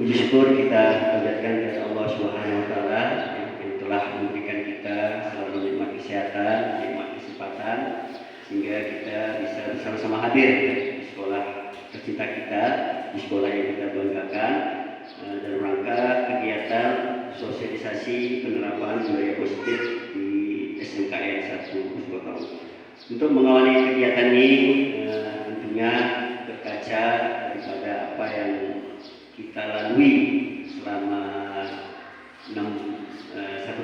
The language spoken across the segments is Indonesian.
Puji syukur kita panjatkan kepada Allah Subhanahu wa taala yang telah memberikan kita selalu nikmat kesehatan, nikmat kesempatan sehingga kita bisa bersama-sama hadir di sekolah tercinta kita, di sekolah yang kita banggakan dalam rangka kegiatan sosialisasi penerapan budaya positif di SMKN 1 Purwokerto. Untuk mengawali kegiatan ini tentunya berkaca daripada apa yang kita lalui selama 1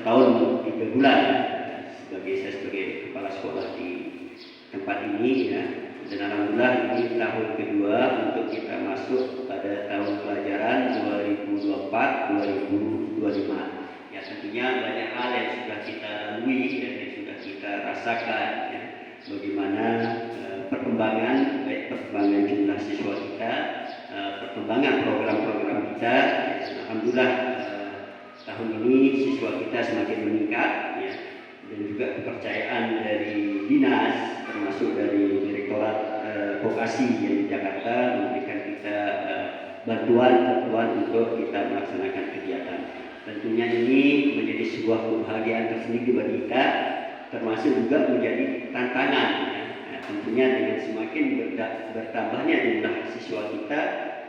tahun 3 bulan saya sebagai kepala sekolah di tempat ini ya. Dan alhamdulillah ini tahun kedua untuk kita masuk pada tahun pelajaran 2024-2025. Ya tentunya banyak hal yang sudah kita lalui dan yang sudah kita rasakan ya. Bagaimana perkembangan baik perkembangan jumlah siswa kita, perkembangan program-program kita. Alhamdulillah tahun ini siswa kita semakin meningkat ya, dan juga kepercayaan dari dinas termasuk dari Direktorat Vokasi yang di Jakarta memberikan kita bantuan untuk kita melaksanakan kegiatan. Tentunya ini menjadi sebuah kebahagiaan tersendiri bagi kita, termasuk juga menjadi tantangan ya. Tentunya dengan semakin bertambahnya jumlah siswa kita,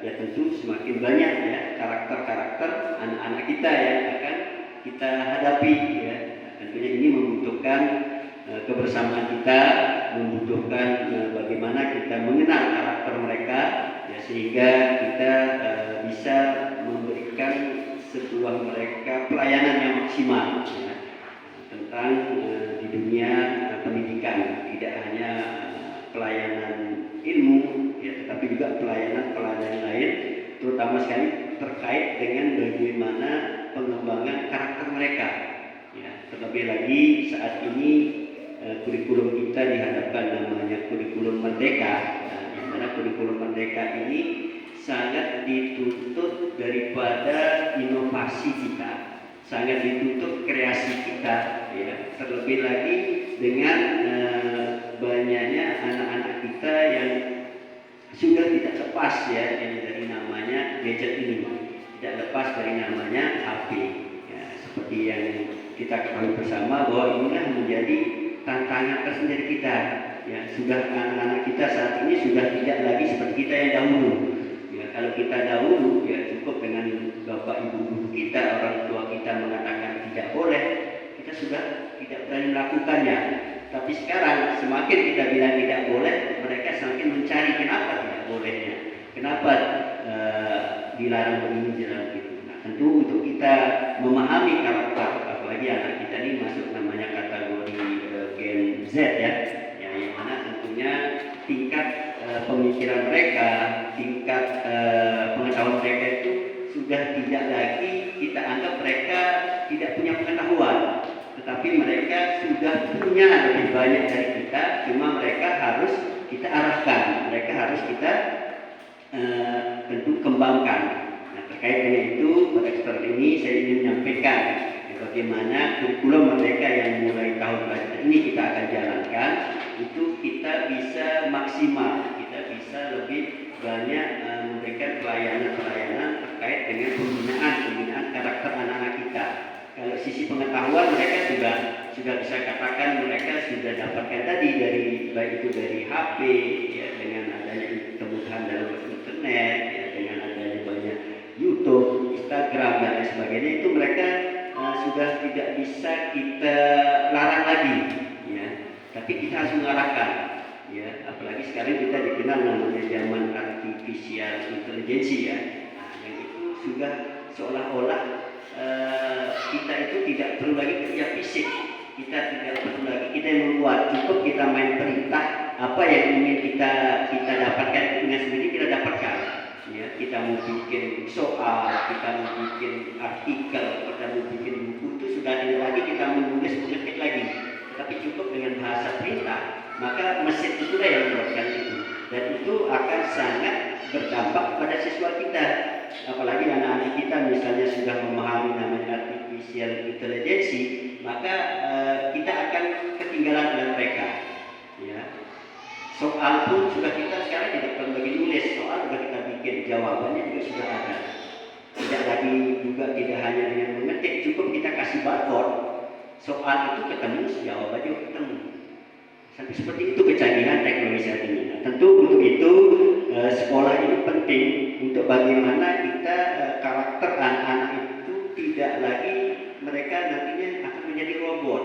ya tentu semakin banyak ya karakter-karakter anak-anak kita yang akan kita hadapi ya. Tentunya ini membutuhkan kebersamaan kita, membutuhkan bagaimana kita mengenal karakter mereka ya, sehingga kita bisa memberikan sebuah mereka pelayanan yang maksimal ya, tentang di dunia pendidikan, tidak hanya pelayanan ilmu ya, tetapi juga pelayanan lain, terutama sekali terkait dengan bagaimana pengembangan karakter mereka ya. Terlebih lagi saat ini kurikulum kita dihadapkan namanya kurikulum merdeka ya, yang mana kurikulum merdeka ini sangat dituntut daripada inovasi kita, sangat dituntut kreasi kita ya. Terlebih lagi dengan banyaknya anak-anak kita yang sudah tidak lepas ya dari namanya gadget ini, tidak lepas dari namanya HP ya. Seperti yang kita ketahui bersama bahwa inilah menjadi tantangan tersendiri kita ya. Sudah anak-anak kita saat ini sudah tidak lagi seperti kita yang dahulu ya. Kalau kita dahulu ya cukup dengan bapak ibu guru kita, orang tua kita mengatakan tidak boleh, kita sudah tidak berani melakukannya. Tapi sekarang semakin kita bilang tidak boleh, mereka semakin mencari kenapa tidak bolehnya, kenapa dilarang begini, dilarang begitu. Nah tentu untuk kita memahami karakter, apalagi anak kita ini masuk namanya kategori Gen Z ya, yang mana tentunya tingkat pemikiran mereka, tingkat pengetahuan mereka itu sudah tidak lagi kita anggap mereka tidak punya pengetahuan, tetapi mereka sudah punya lebih banyak dari kita, cuma mereka harus kita arahkan, mereka harus kita tentu kembangkan. Nah terkait dengan itu pada kesempatan ini saya ingin menyampaikan bagaimana kurikulum merdeka yang mulai tahun pelajaran ini kita akan jalankan itu kita bisa maksimal, kita bisa lebih banyak memberikan pelayanan terkait dengan pembinaan karakter anak-anak kita. Kalau sisi pengetahuan mereka sudah bisa katakan mereka sudah dapatkan tadi dari baik itu dari HP ya, dengan adanya kemudahan dalam internet ya, dengan adanya banyak YouTube, Instagram dan lain sebagainya, itu mereka sudah tidak bisa kita larang lagi ya, tapi kita harus mengarahkan ya. Apalagi sekarang kita dikenal namanya zaman artificial intelligence ya. Nah, yang itu sudah seolah-olah kita itu tidak perlu lagi kerja fisik, kita tidak perlu lagi kita yang membuat, cukup kita main perintah apa yang ingin kita dapatkan dengan sendiri kita dapatkan ya. Kita mau bikin soal, kita mau bikin artikel, kita mau bikin buku, itu sudah tidak lagi kita menulis mengetik lagi, tapi cukup dengan bahasa perintah, maka mesin itulah yang membuatkan itu, dan itu akan sangat berdampak pada siswa kita. Apalagi anak-anak kita misalnya sudah memahami namanya artificial intelligence, maka kita akan ketinggalan dengan mereka ya. Soal pun sudah kita sekarang tidak perlu lagi nulis, soal sudah kita bikin, jawabannya juga sudah ada. tidak lagi juga tidak hanya dengan mengetik, cukup kita kasih barcode, soal itu ketemu, jawabannya ketemu. Sampai seperti itu kecanggihan teknologi saat ini. Nah, tentu untuk itu sekolah ini penting untuk bagaimana kita karakter anak-anak itu tidak lagi mereka nantinya akan menjadi robot,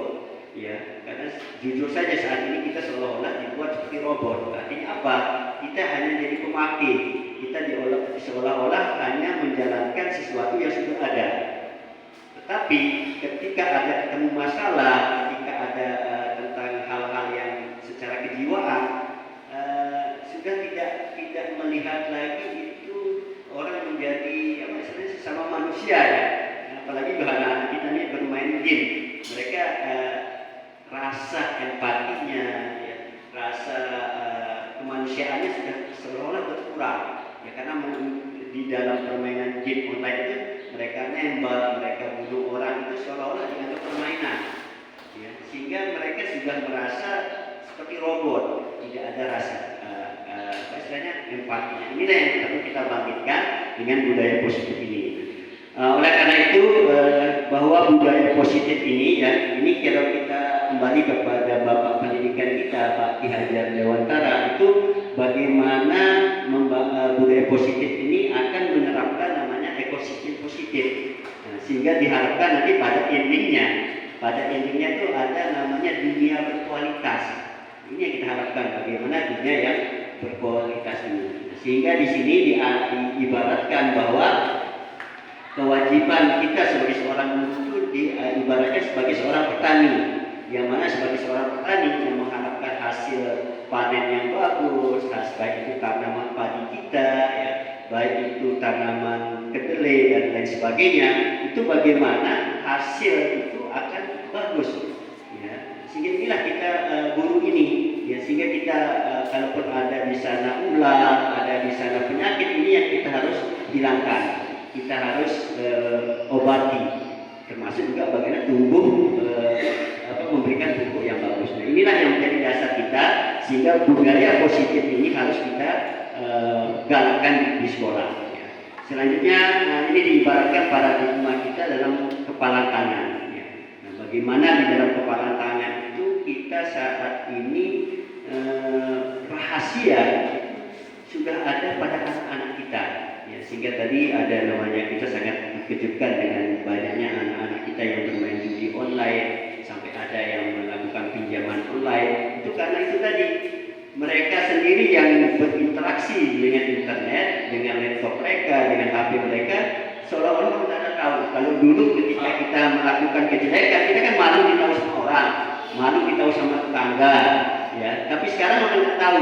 ya. Karena jujur saja saat ini kita seolah-olah dibuat seperti robot. Artinya apa? Kita hanya jadi pemakai. Kita seolah-olah hanya menjalankan sesuatu yang sudah ada. Tetapi ketika ada ketemu masalah, ketika ada tentang hal-hal yang secara kejiwaan sudah tidak melihat lagi itu orang menjadi apa istilahnya sesama manusia, ya. Apalagi anak-anak kita ini bermain game, mereka rasa empatinya, ya, rasa kemanusiaannya sudah seolah-olah berkurang, ya, karena di dalam permainan game online itu mereka nembak, mereka bunuh orang, itu seolah-olah dianggap permainan, ya, sehingga mereka sudah merasa seperti robot, tidak ada rasa istilahnya empatinya. Inilah yang perlu kita bangkitkan dengan budaya positif ini. Oleh karena itu bahwa budaya positif ini, ya, ini kalau kita kembali kepada Bapak Pendidikan kita Pak Ki Hajar Dewantara, itu bagaimana budaya positif ini akan menerapkan namanya ekosistem positif. Nah, sehingga diharapkan nanti pada endingnya itu ada namanya dunia berkualitas. Ini yang kita harapkan, bagaimana dunia yang berkualitas ini. Sehingga di sini diibaratkan bahwa kewajiban kita sebagai seorang guru itu diibaratkan sebagai seorang petani, yang mana sebagai seorang petani yang mengharapkan hasil panen yang bagus, baik itu tanaman padi kita, ya, baik itu tanaman kedelai dan lain sebagainya, itu bagaimana hasil itu akan bagus, ya. Sehingga inilah kita guru ini, ya, sehingga kita kalaupun ada di sana ular, ada di sana penyakit, ini yang kita harus hilangkan, kita harus obati, termasuk juga bagaimana tumbuh memberikan pupuk yang bagus. Nah, inilah yang menjadi dasar kita, sehingga budaya positif ini harus kita galakkan di sekolah, ya. Selanjutnya ini diibaratkan paradigma kita dalam kepalan tangan, ya. Nah, bagaimana di dalam kepalan tangan itu kita saat ini rahasia sudah ada pada anak-anak kita, ya, sehingga tadi ada namanya kita sangat dikejutkan dengan banyaknya anak-anak kita yang bermain judi online, sampai ada yang melakukan pinjaman online. Itu karena itu tadi mereka sendiri yang berinteraksi dengan internet, dengan laptop mereka, dengan HP mereka, seolah-olah tidak tahu. Kalau dulu ketika kita melakukan kejelekan, kita kan malu ditahu sama orang, malu ditahu sama tetangga, ya. Tapi sekarang orang tidak tahu.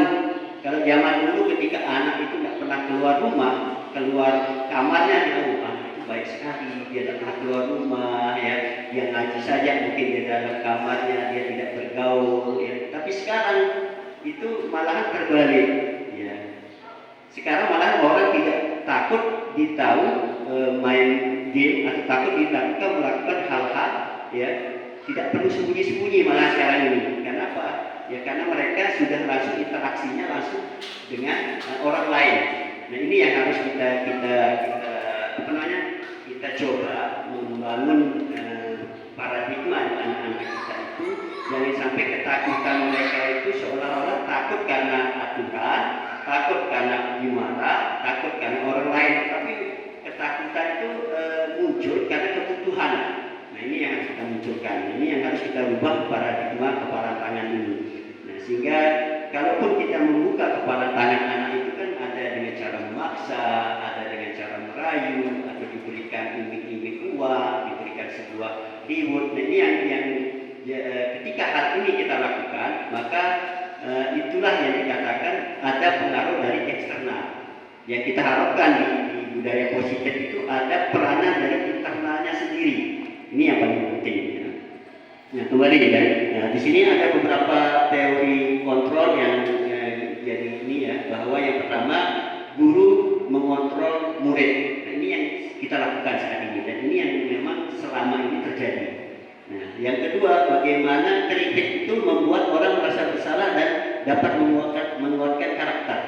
Kalau zaman dulu ketika anak itu tidak pernah keluar rumah, keluar kamarnya, anak itu baik sekali, dia tidak pernah keluar rumah, ya, dia ngaji saja mungkin di dalam kamarnya, dia tidak bergaul, ya. Tapi sekarang itu malahan terbalik, ya. Sekarang malahan orang tidak takut ditahu main game, atau takut ditahu melakukan hal-hal, ya, tidak perlu sembunyi-sembunyi malah sekarang ini. Kenapa? Ya, karena mereka sudah langsung interaksinya langsung dengan orang lain. Nah, ini yang harus kita coba membangun paradigma anak-anak kita itu, jangan sampai ketakutan mereka itu seolah-olah takut karena aturan, takut karena dimarah, takut karena orang lain, tapi ketakutan itu muncul karena kebutuhan. Nah, ini yang harus kita munculkan, ini yang harus kita ubah paradigma kepala tangan ini. Nah, sehingga kalaupun kita membuka kepala tangan anak itu kan ada dengan cara memaksa, ada dengan cara merayu, atau diberikan iming-iming uang, diberikan sebuah reward. Nah, ini yang ketika hal ini kita lakukan, maka itulah yang dikatakan ada pengaruh dari eksternal. Yang kita harapkan di budaya positif itu ada peranan dari internalnya sendiri. Ini yang paling penting, ya. Nah, kembali, ya. Nah, di sini ada beberapa teori kontrol yang jadi ini, ya, bahwa yang pertama guru mengontrol murid. Nah, ini yang kita lakukan saat ini, dan ini yang memang selama ini terjadi. Nah, yang kedua, bagaimana kritik itu membuat orang merasa bersalah dan dapat menguatkan karakter.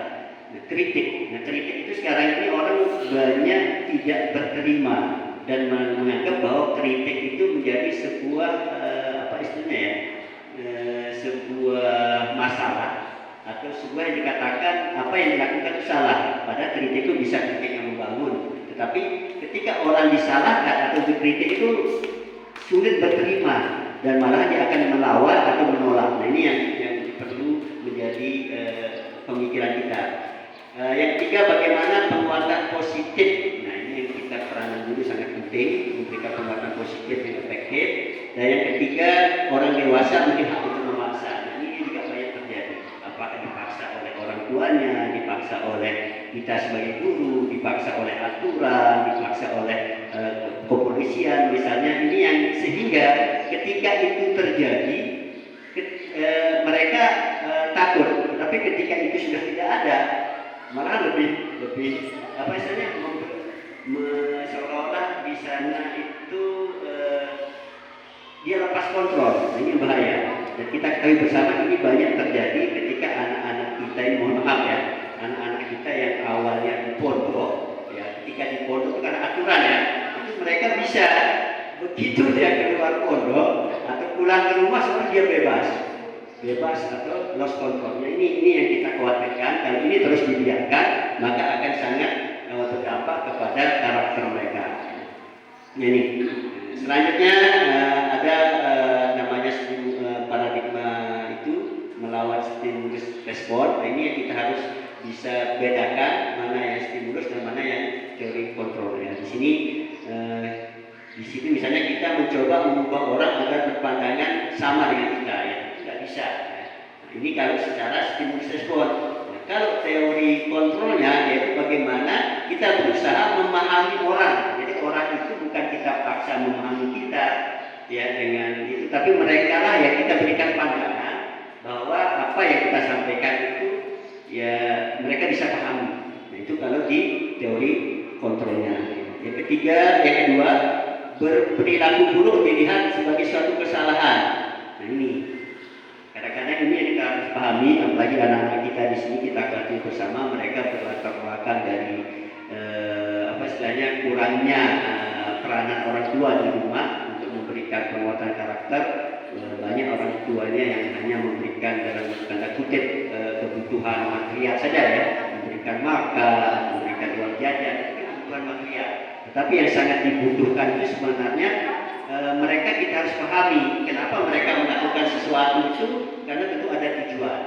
Nah, kritik itu sekarang ini orang mahasiswanya tidak berterima dan menganggap bahwa kritik itu menjadi sebuah apa istilahnya ya, sebuah masalah atau sebuah yang dikatakan apa yang dilakukan itu salah. Padahal kritik itu bisa kritik yang membangun, tetapi ketika orang disalahkan atau dikritik itu sulit berterima dan malah dia akan melawan atau menolak. Nah, ini yang perlu menjadi pemikiran kita. Yang ketiga, bagaimana penguatan positif. Nah, ini yang kita peranan dulu sangat penting, memberikan penguatan positif yang efektif. Dan yang ketiga, orang dewasa melihat untuk memaksa. Nah, ini juga banyak terjadi. Apakah dipaksa oleh orang tuanya, dipaksa oleh kita sebagai guru, dipaksa oleh aturan, dipaksa oleh kepolisian misalnya. Ini yang sehingga ketika itu terjadi mereka takut, tapi ketika itu sudah tidak ada malah lebih apa istilahnya seolah-olah di sana itu dia lepas kontrol. Nah, ini bahaya dan kita ketahui bersama ini banyak terjadi ketika anak-anak kita ini, mohon maaf ya, anak-anak kita yang awalnya di pondok ya, ketika di pondok karena aturan ya, itu mereka bisa begitu dia keluar pondok atau pulang ke rumah seolah dia bebas atau lost control. Ini yang kita khawatirkan. Kalau ini terus dibiarkan maka akan sangat berdampak kepada karakter mereka. Nah, ini selanjutnya ada namanya paradigma itu melawan stimulus respon. Nah, ini yang kita harus bisa bedakan mana yang stimulus dan mana yang teori kontrol ya. Di sini misalnya kita mencoba mengubah orang agar berpandangan sama dengan kita ya. Bisa. Nah, ini kalau secara stimulus respon. Nah, kalau teori kontrolnya yaitu bagaimana kita berusaha memahami orang. Jadi orang itu bukan kita paksa memahami kita ya dengan itu, tapi mereka lah yang kita berikan pandangan bahwa apa yang kita sampaikan itu ya mereka bisa pahami. Nah, itu kalau di teori kontrolnya. Yang ketiga, yang kedua, berperilaku buruk dilihat sebagai suatu kesalahan. Nah, ini kadang-kadang ini yang kita harus pahami, apalagi anak-anak kita di sini kita ketahui bersama mereka berlatar belakang dari apa istilahnya kurangnya peranan orang tua di rumah untuk memberikan penguatan karakter. Banyak orang tuanya yang hanya memberikan dalam tanda kutip kebutuhan material saja ya, memberikan makan, memberikan uang jajan, itu kebutuhan material. Tetapi yang sangat dibutuhkan itu sebenarnya mereka kita harus pahami kenapa mereka melakukan sesuatu itu, karena tentu ada tujuan.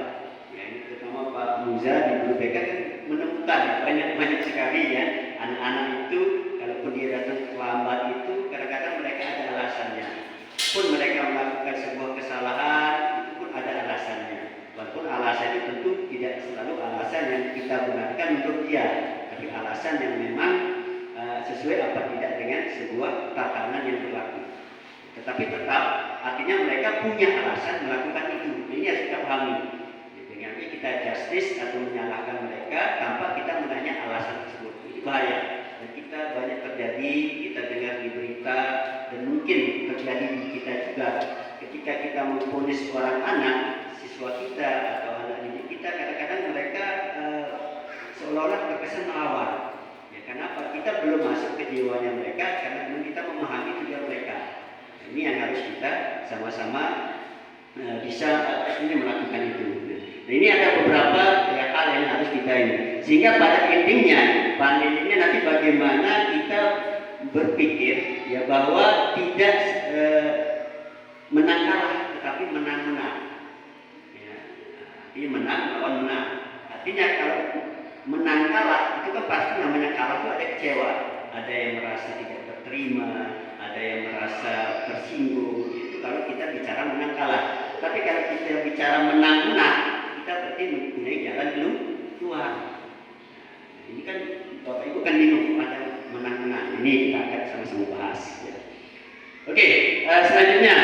Ya, ini terutama Pak Muza di Guru BK kan menemukan banyak sekali ya anak-anak itu kalaupun dia datang terlambat itu kadang-kadang mereka ada alasannya. Pun mereka melakukan sebuah kesalahan itu pun ada alasannya. Walaupun alasan itu tentu tidak selalu alasan yang kita gunakan untuk dia, tapi alasan yang memang sesuai apa tidak dengan sebuah tatanan yang berlaku. Tetapi tetap artinya mereka punya alasan melakukan itu. Ini harus kita pahami. Dengan kita justice atau menyalahkan mereka tanpa kita menanya alasan tersebut, itu bahaya. Dan kita banyak terjadi, kita dengar di berita dan mungkin terjadi di kita juga. Ketika kita memvonis orang anak, siswa kita atau anak didik kita, kadang-kadang mereka seolah-olah terkesan melawan. Kenapa? Kita belum masuk ke jiwanya mereka karena belum kita memahami tujuan mereka. Ini yang harus kita sama-sama bisa ini melakukan itu. Nah, ini ada beberapa ya, hal yang harus kita ini. Sehingga pada endingnya nanti bagaimana kita berpikir ya bahwa tidak menang kalah tetapi menang-menang. Ya, ini menang lawan menang. Artinya kalau menang kalah itu kan pasti namanya kalah itu ada kecewa, ada yang merasa tidak terterima, ada yang merasa tersinggung. Itu kalau kita bicara menang kalah. Tapi kalau kita bicara menang-menang, kita berarti mempunyai jalan keluar. Nah, ini kan Bapak Ibu kan bingung ada menang-menang. Ini kita akan sama-sama bahas. Ya. Oke, selanjutnya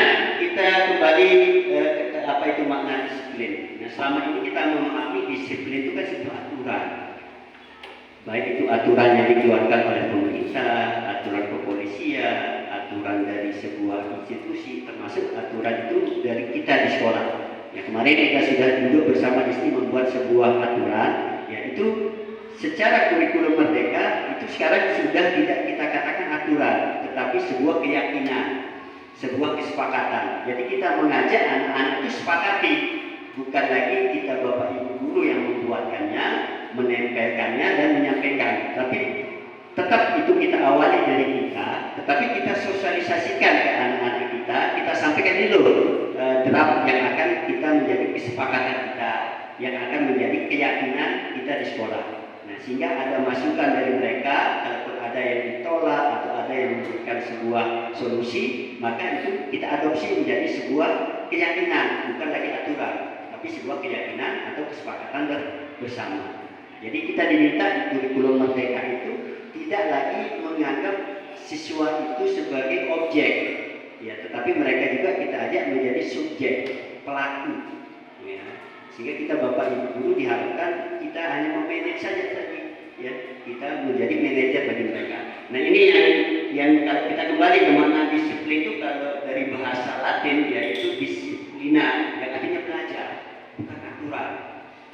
kita kembali ke apa itu makna disiplin. Nah, selama ini kita memahami disiplin itu kan sebuah aturan. Baik itu aturan yang dikeluarkan oleh pemerintah, aturan kepolisian, aturan dari sebuah institusi, termasuk aturan itu dari kita di sekolah. Ya, kemarin kita sudah duduk bersama di sini membuat sebuah aturan, yaitu secara kurikulum merdeka itu sekarang sebuah keyakinan, sebuah kesepakatan. Jadi kita mengajak anak-anak itu sepakati, bukan lagi kita bapak ibu guru yang membuatkannya, menempelkannya dan menyampaikan. Tapi tetap itu kita awali dari kita, tetapi kita sosialisasikan ke anak-anak kita sampaikan dulu draft yang akan kita menjadi kesepakatan kita, yang akan menjadi keyakinan kita di sekolah. Nah, sehingga ada masukan dari mereka, kalaupun ada yang ditolak atau ada yang memberikan sebuah solusi, maka itu kita adopsi menjadi sebuah keyakinan, bukan lagi aturan, tapi sebuah keyakinan atau kesepakatan bersama. Jadi kita diminta di kurikulum Merdeka itu tidak lagi menganggap siswa itu sebagai objek, ya, tetapi mereka juga kita ajak menjadi subjek, pelaku, ya. Sehingga kita bapak ibu guru diharapkan kita hanya memanage saja tadi, ya, kita menjadi manajer bagi mereka. Nah, ini yang kalau kita kembali ke makna disiplin itu, kalau dari bahasa Latin yaitu disiplina, yang artinya belajar, bukan aturan.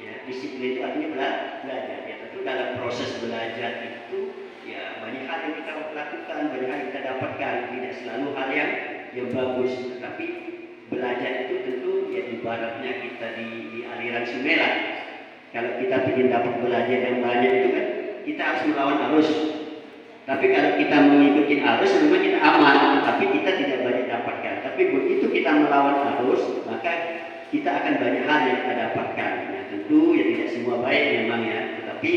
Ya, disiplin itu artinya belajar. Ya, tentu dalam proses belajar itu ya banyak hal yang kita lakukan, banyak hal yang kita dapatkan, tidak selalu hal yang bagus, tetapi belajar itu tentu ya ibaratnya kita di aliran sungai lah. Kalau kita ingin dapat belajar yang banyak itu kan kita harus melawan arus. Tapi kalau kita mengikuti arus memang kita aman, tapi kita tidak banyak dapatkan. Tapi begitu kita melawan arus, maka kita akan banyak hal yang kita dapatkan. Nah, tentu ya tidak semua baik memang ya, tetapi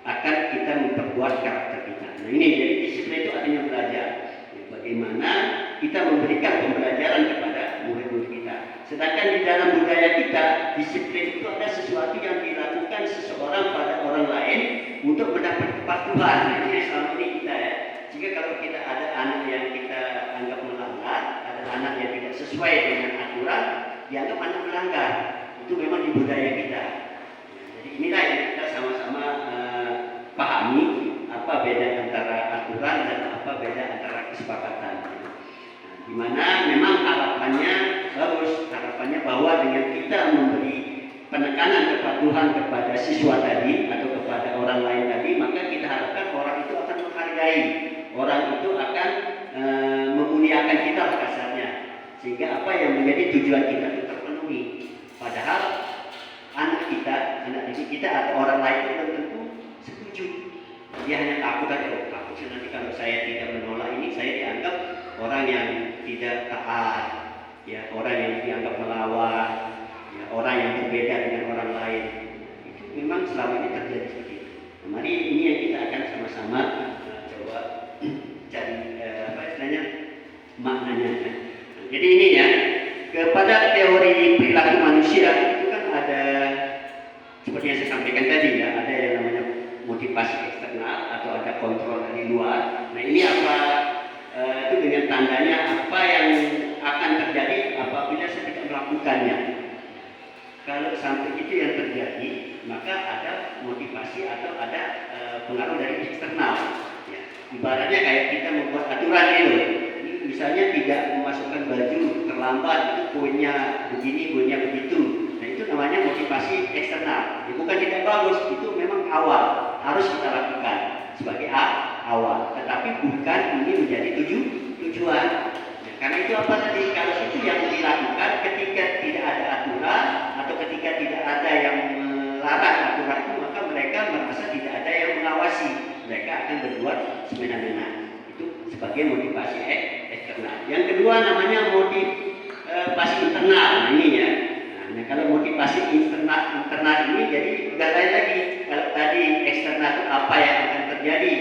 akan kita memperkuat karakter kita. Nah, ini jadi disiplin itu artinya belajar. Ya, bagaimana kita memberikan pembelajaran kepada murid-murid kita. Sedangkan di dalam budaya kita, disiplin itu ada sesuatu yang dilakukan seseorang pada orang lain untuk mendapat kepatuhan. Nah, ini selama ini kita ya. Jika kalau kita ada anak yang kita anggap melanggar, ada anak yang tidak sesuai dengan aturan, dianggap anak melanggar. Itu memang di budaya kita. Jadi inilah yang kita sama-sama pahami apa beda antara aturan dan apa beda antara kesepakatan. Di mana memang harapannya bagus, harapannya bahwa dengan kita memberi penekanan kepatuhan kepada siswa tadi atau kepada orang lain tadi, maka kita harapkan orang itu akan menghargai, orang itu akan memuliakan kita kasarnya, sehingga apa yang menjadi tujuan kita itu terpenuhi. Padahal anak didik kita atau orang lain itu belum tentu setuju. Dia hanya takut aja, takut nanti kalau saya tidak menolak ini saya dianggap orang yang tidak taat, ya, orang yang dianggap melawan, ya, orang yang berbeda dengan orang lain. Itu memang selama ini terjadi seperti itu. Nah, mari ini yang kita akan sama-sama coba cari apa istilahnya maknanya. Nah, jadi ini ya, kepada teori perilaku manusia itu kan ada seperti yang saya sampaikan tadi ya, ada yang namanya motivasi eksternal atau ada kontrol dari luar. Nah, ini apa itu dengan tandanya apa yang akan terjadi apabila saya tidak melakukannya. Kalau sampai itu yang terjadi, maka ada motivasi atau ada pengaruh dari eksternal. Ya. Ibaratnya kayak kita membuat aturan itu. Misalnya tidak memasukkan baju terlambat, itu poinnya begini, poinnya begitu. Nah, itu namanya motivasi eksternal. Ya, bukan tidak bagus, itu memang awal harus kita lakukan sebagai awal. Tetapi bukan ini menjadi tujuan. Ya, karena itu apa tadi? Kalau itu yang dilakukan ketika tidak ada aturan atau ketika tidak ada yang melarang aturan itu, maka mereka merasa tidak ada yang mengawasi. Mereka akan berbuat semena-mena. Itu sebagai motivasi eksternal. Yang kedua namanya motivasi internal. Nah, ini ya. Nah, kalau motivasi internal ini jadi nggak lain lagi. Kalau tadi eksternal itu apa yang akan terjadi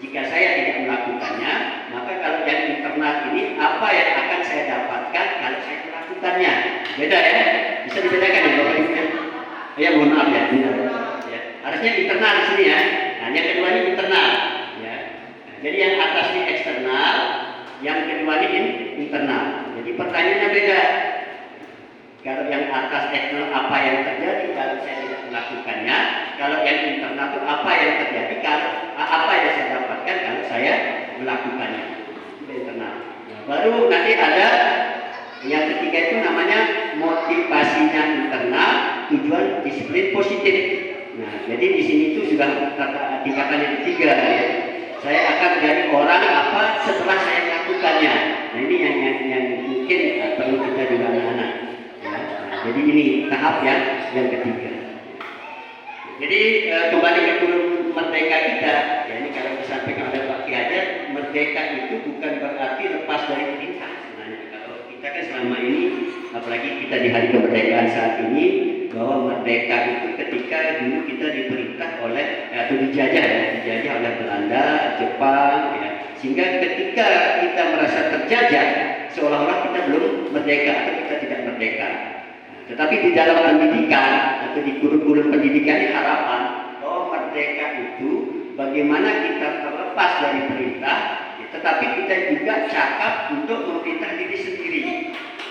jika saya tidak melakukannya, maka kalau yang internal ini apa yang akan saya dapatkan kalau saya melakukannya. Beda ya. Bisa dibedakan ya Bapak Ibu ya. Ya mohon maaf ya. Ya. Harusnya internal di sini ya. Nah, yang kedua ini internal. Ya. Nah, jadi yang atas ini eksternal, yang kedua ini internal. Jadi pertanyaannya beda. Kalau yang atas eksternal apa yang terjadi kalau saya tidak melakukannya, kalau yang internal itu apa yang terjadi kalau apa yang saya dapatkan kalau saya melakukannya. Itu internal. Nah, baru nanti ada yang ketiga itu namanya motivasinya internal, tujuan disiplin positif. Nah, jadi di sini itu sudah tingkatan yang ketiga ya. saya akan jadi orang apa setelah saya melakukannya. Nah ini yang mungkin perlu kita juga anak-anak. Ya. Nah, jadi ini tahap yang ketiga. Jadi kembali ke kurikulum merdeka kita, ya ini kalau disampaikan oleh Pak Ki Hajar, merdeka itu bukan berarti lepas dari perintah. Sebenarnya kalau kita kan selama ini, apalagi kita di hari kemerdekaan saat ini, bahwa merdeka itu ketika dulu kita diperintah oleh atau dijajah oleh Belanda, Jepang, ya. Sehingga ketika kita merasa terjajah, seolah-olah kita belum merdeka atau kita tidak merdeka. Tetapi di dalam pendidikan atau di kurikulum pendidikan harapan bahwa merdeka itu bagaimana kita terlepas dari perintah, tetapi kita juga cakap untuk memerintah diri sendiri.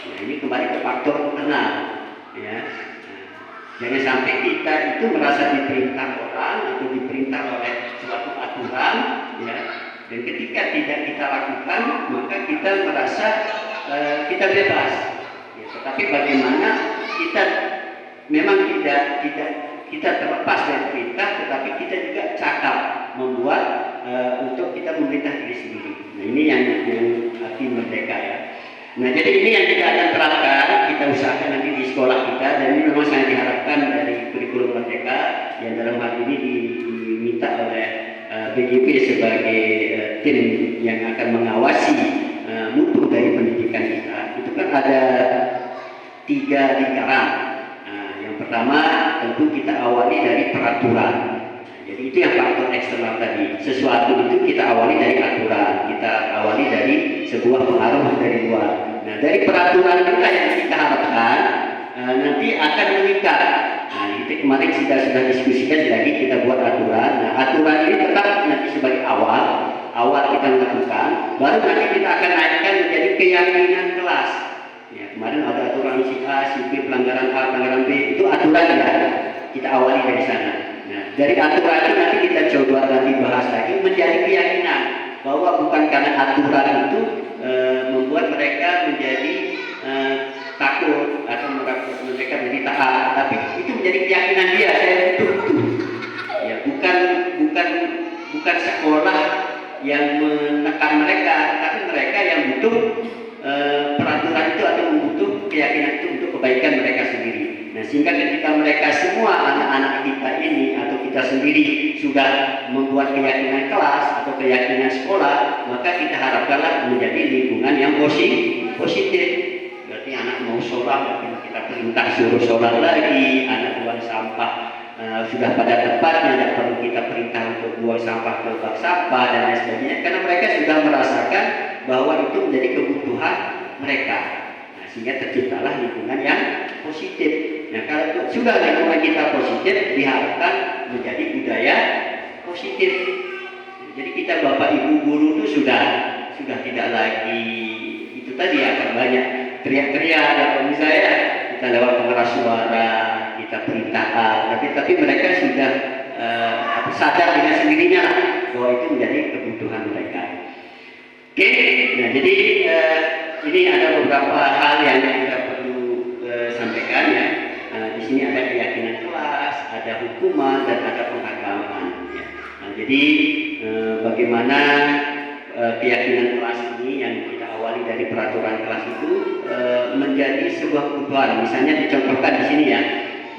Nah, ini kembali ke faktor internal, ya. Jangan sampai kita itu merasa diperintah orang atau diperintah oleh suatu aturan, ya. Dan ketika tidak kita lakukan, maka kita merasa kita bebas. Ya, tetapi bagaimana kita memang tidak kita terlepas dari perintah, tetapi kita juga cakap membuat untuk kita memerintah diri sendiri. Nah ini yang arti merdeka ya. Nah jadi ini yang kita akan terapkan, kita usahakan nanti di sekolah kita, dan ini memang sangat diharapkan dari kurikulum merdeka yang dalam hal ini diminta oleh BGP sebagai tim yang akan mengawasi mutu dari pendidikan kita. Itu kan ada 3 lingkaran. Nah, yang pertama tentu kita awali dari peraturan. Jadi itu yang faktor eksternal tadi. Sesuatu itu kita awali dari aturan, kita awali dari sebuah pengaruh dari luar. Nah dari peraturan itulah yang kita harapkan nanti akan mengikat. Nah itu kemarin sudah diskusikan, lagi kita buat aturan. Nah aturan ini tetap nanti sebagai awal kita lakukan, baru nanti kita akan naikkan menjadi keyakinan kelas. Ya, kemarin ada aturan si A, si B, pelanggaran A, pelanggaran B, itu aturan ya. Kita awali dari sana. Nah, dari aturan itu nanti kita coba nanti bahas lagi menjadi keyakinan bahwa bukan karena aturan itu membuat mereka menjadi takut atau mereka menjadi taat, tapi itu menjadi keyakinan dia. Saya butuh itu. Ya, bukan sekolah yang menekan mereka, tapi mereka yang butuh peraturan itu atau membutuh keyakinan itu untuk kebaikan mereka sendiri. Nah sehingga ketika mereka semua anak-anak kita ini atau kita sendiri sudah membuat keyakinan kelas atau keyakinan sekolah, maka kita harapkanlah menjadi lingkungan yang positif. Berarti anak mau sholat, kita perintah suruh sholat lagi, anak buang sampah sudah pada tempatnya, tidak perlu kita perintah untuk buang sampah ke bak sampah dan lain sebagainya, karena mereka sudah merasakan bahwa itu menjadi kebutuhan mereka. Nah, sehingga terciptalah lingkungan yang positif. Nah, kalau sudah lingkungan kita positif, diharapkan menjadi budaya positif. Jadi kita Bapak Ibu guru itu sudah tidak lagi itu tadi akan banyak teriak-teriak atau misalnya kita lewat pengeras suara, kita perintah, tapi mereka sudah sadar dengan sendirinya lah bahwa itu menjadi kebutuhan mereka. Oke, nah jadi ini ada beberapa hal yang kita perlu sampaikan ya. Di sini ada keyakinan kelas, ada hukuman, dan ada penghargaan. Ya. Nah, jadi bagaimana keyakinan kelas ini yang kita awali dari peraturan kelas itu menjadi sebuah kebutuhan. Misalnya dicontohkan di sini ya,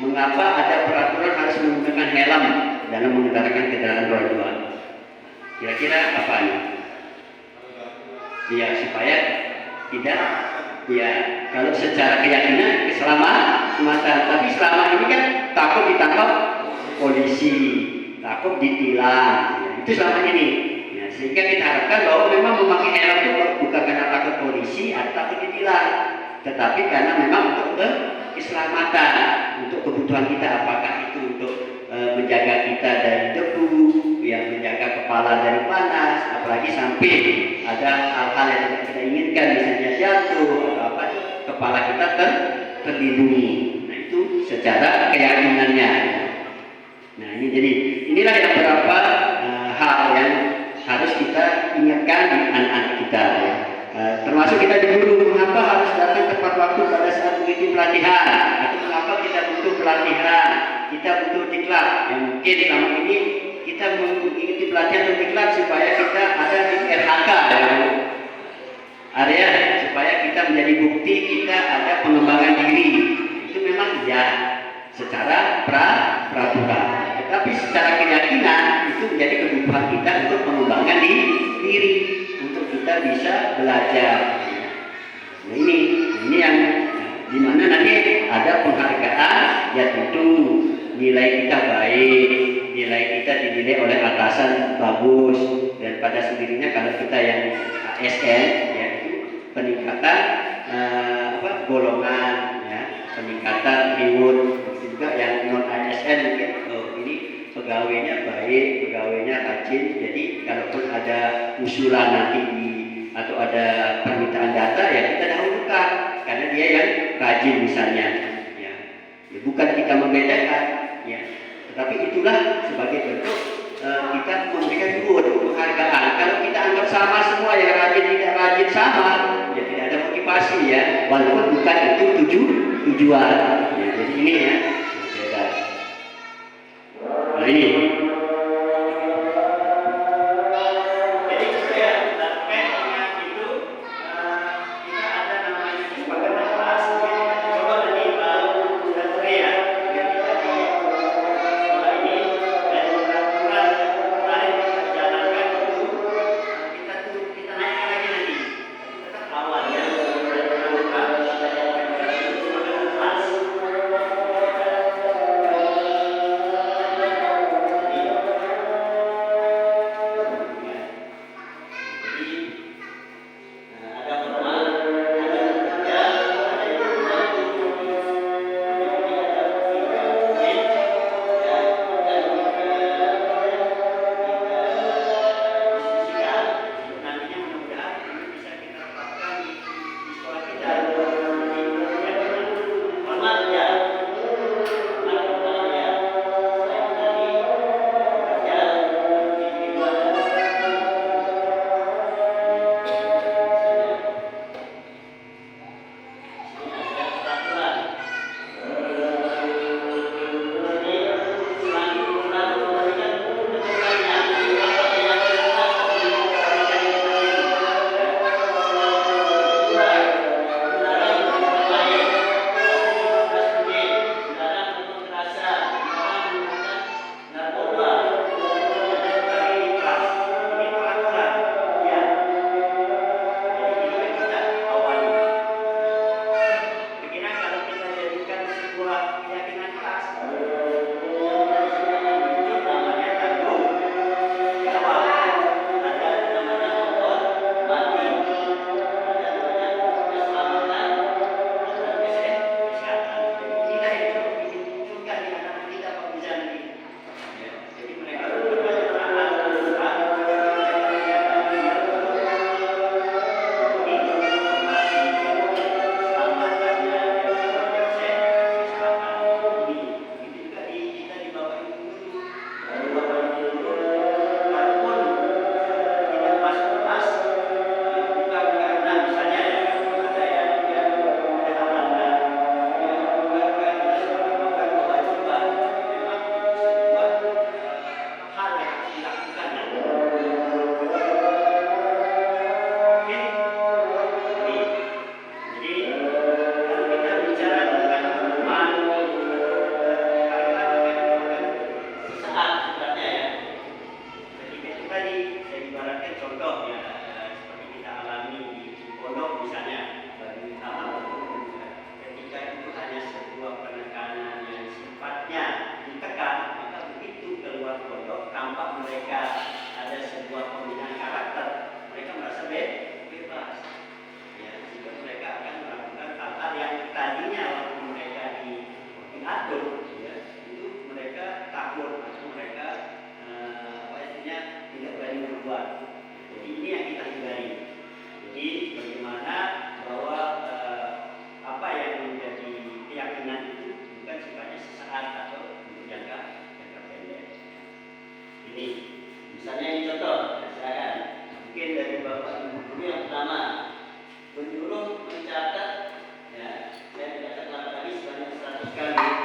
mengapa ada peraturan harus menggunakan helm dalam mengendarakan kendaraan roda 2? Kira-kira apa nih? Ya supaya tidak, ya kalau secara keyakinan keselamatan, tapi selama ini kan takut ditangkap polisi, takut ditilang, ya, itu selama ini. Ya, sehingga kita harapkan bahwa memang memakai helm itu bukan karena takut polisi atau takut ditilang, tetapi karena memang untuk keselamatan, untuk kebutuhan kita, apakah itu untuk menjaga kita dari debu, yang menjaga kepala dari panas, apalagi sampai ada hal-hal yang tidak kita inginkan, misalnya jatuh atau apa, kepala kita terlindungi. Nah itu secara keyakinannya. Nah ini jadi inilah yang beberapa hal yang harus kita ingatkan di anak-anak kita ya. Termasuk kita dulu mengapa harus datang tepat waktu pada saat mengikuti pelatihan, atau mengapa kita butuh pelatihan, kita butuh diklat yang mungkin selama ini kita mengikuti pelatihan diklat supaya kita ada di RHK ya, area supaya kita menjadi bukti kita ada pengembangan diri. Itu memang ya secara peraturan, tetapi secara keyakinan itu menjadi kebutuhan kita untuk pengembangan diri, untuk kita bisa belajar. Nah, ini yang dimana nanti ada penghargaan, ya tentu nilai kita baik, nilai kita dinilai oleh atasan bagus, dan pada sendirinya kalau kita yang ASN ya itu peningkatan golongan ya, peningkatan reward. Juga yang non ASN mungkin ini pegawainya baik, pegawainya rajin, jadi kalaupun ada usulan nanti atau ada permintaan data ya kita dahulukan karena dia yang rajin misalnya ya, bukan kita membedakan ya, tetapi itulah sebagai bentuk kita memberikan reward, penghargaan. Kalau kita anggap sama semua, yang rajin tidak rajin sama, ya tidak ada motivasi ya, walaupun bukan itu tujuan ya, jadi ini ya beda. Nah ini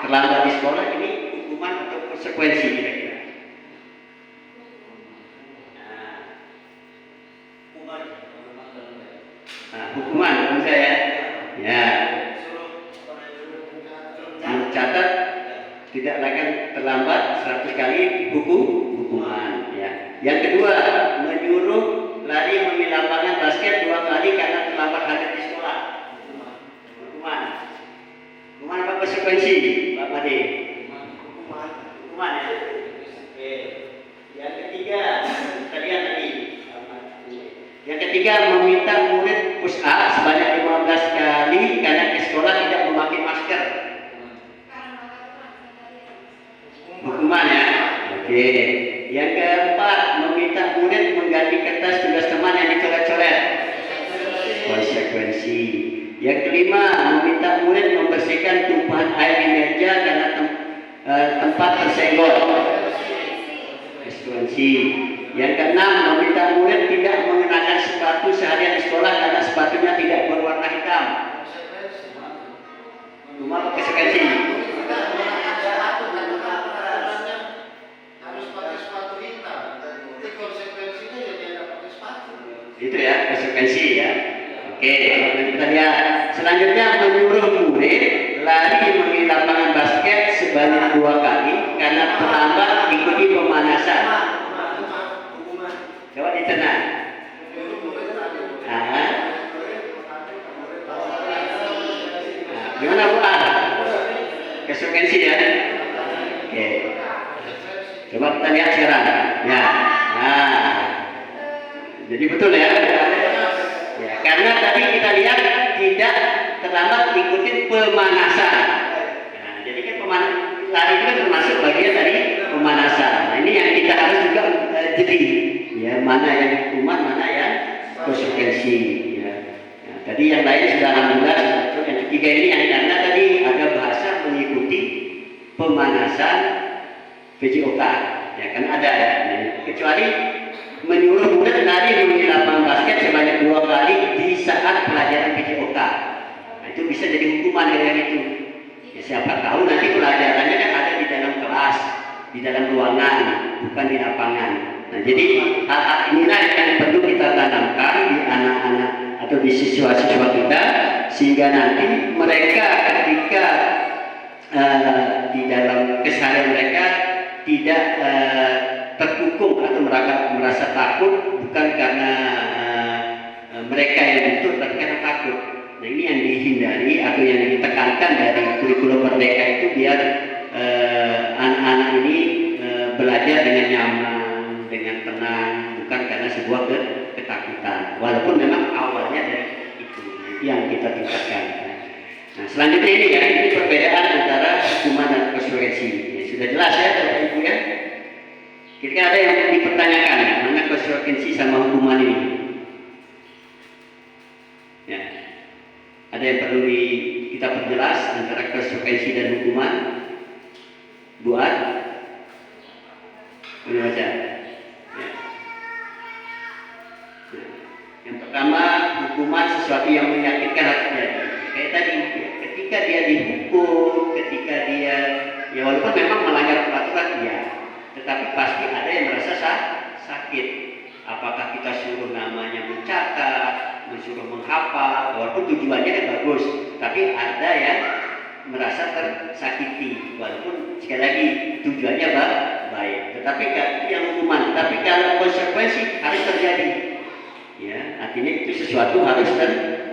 terlambat di sekolah ini hukuman atau konsekuensi kira-kira? Nah, hukuman menurut saya ya mencatat tidak akan terlambat 100 kali hukuman ya. Yang kedua, menyuruh lari memilih lapangan basket 2 kali karena terlambat hadir di sekolah. Hukuman apa konsekuensi Pak Made? Hukuman ya. Oke. Yang ketiga, yang ketiga, meminta murid push up sebanyak 15 kali karena di sekolah tidak memakai masker. Hukuman ya. Oke. Yang keempat, meminta murid mengganti kertas tugas teman yang dicoret-coret. Konsekuensi. Yang kelima, meminta murid membersihkan tumpahan air di meja karena tempat tersenggol. Konsekuensi. Yang keenam, meminta murid tidak mengenakan sepatu seharian di sekolah karena sepatunya tidak berwarna hitam. Cuma konsekuensi. Itu ya konsekuensi ya. Oke, kita lihat selanjutnya, menyuruh murid lari mengirim lapangan basket sebanyak 2 kali karena terlambat ikuti pemanasan. Coba ditenang. Nah, gimana Bu? Konsekuensi ya. Oke. Coba kita lihat sekarang. Ya. Nah. Jadi betul ya. Ya, karena tadi kita lihat tidak terlambat ikuti pemanasan. Nah, jadi kan lari itu kan termasuk bagian dari pemanasan. Nah, ini yang kita harus juga jeli. Ya, mana yang hukuman, mana yang konsekuensi. Ya. Nah, tadi yang lain sudah alhamdulillah. Yang ketiga ini yang karena tadi ada bahasa mengikuti pemanasan VJOK. Ya, kan ada ya. Nah, kecuali menyuruh murid lari di lapangan basket sebanyak 2 kali di saat pelajaran VJOK. Nah, itu bisa jadi hukuman yang itu. Ya, siapa tahu nanti pelajarannya kan ada di dalam kelas, di dalam ruangan, bukan di lapangan. Nah, jadi hal-hal inilah yang perlu kita tanamkan di anak-anak atau di siswa-siswa kita, sehingga nanti mereka ketika di dalam keseharian mereka tidak terkukung atau merasa takut, bukan karena mereka yang butuh, tapi karena takut. Nah, ini yang dihindari atau yang ditekankan dari kurikulum Merdeka itu biar anak-anak ini belajar dengan nyaman, dengan tenang, bukan karena sebuah ketakutan. Walaupun memang awalnya dari itu yang kita tingkatkan. Nah, selanjutnya ini ya, ini perbedaan antara hukuman dan konsekuensi. Ya, sudah jelas ya Bapak Ibu ya. Kira-kira ada yang dipertanyakan mana konsekuensi sama hukuman ini? Ya, ada yang perlu kita perjelas antara konsekuensi dan hukuman? Buat? Boleh baca. Ya. Yang pertama, hukuman sesuatu yang menyakitkan harus terjadi. Kayak tadi, ketika dia dihukum, ketika dia ya walaupun memang melanggar peraturan, ya, tetapi pasti ada yang merasa sakit. Apakah kita suruh namanya mencatat, disuruh menghafal, walaupun tujuannya kan bagus, tapi ada yang merasa tersakiti, walaupun sekali lagi tujuannya baik. Tetapi yang hukuman, tapi kalau konsekuensi harus terjadi. Ya, artinya itu sesuatu harus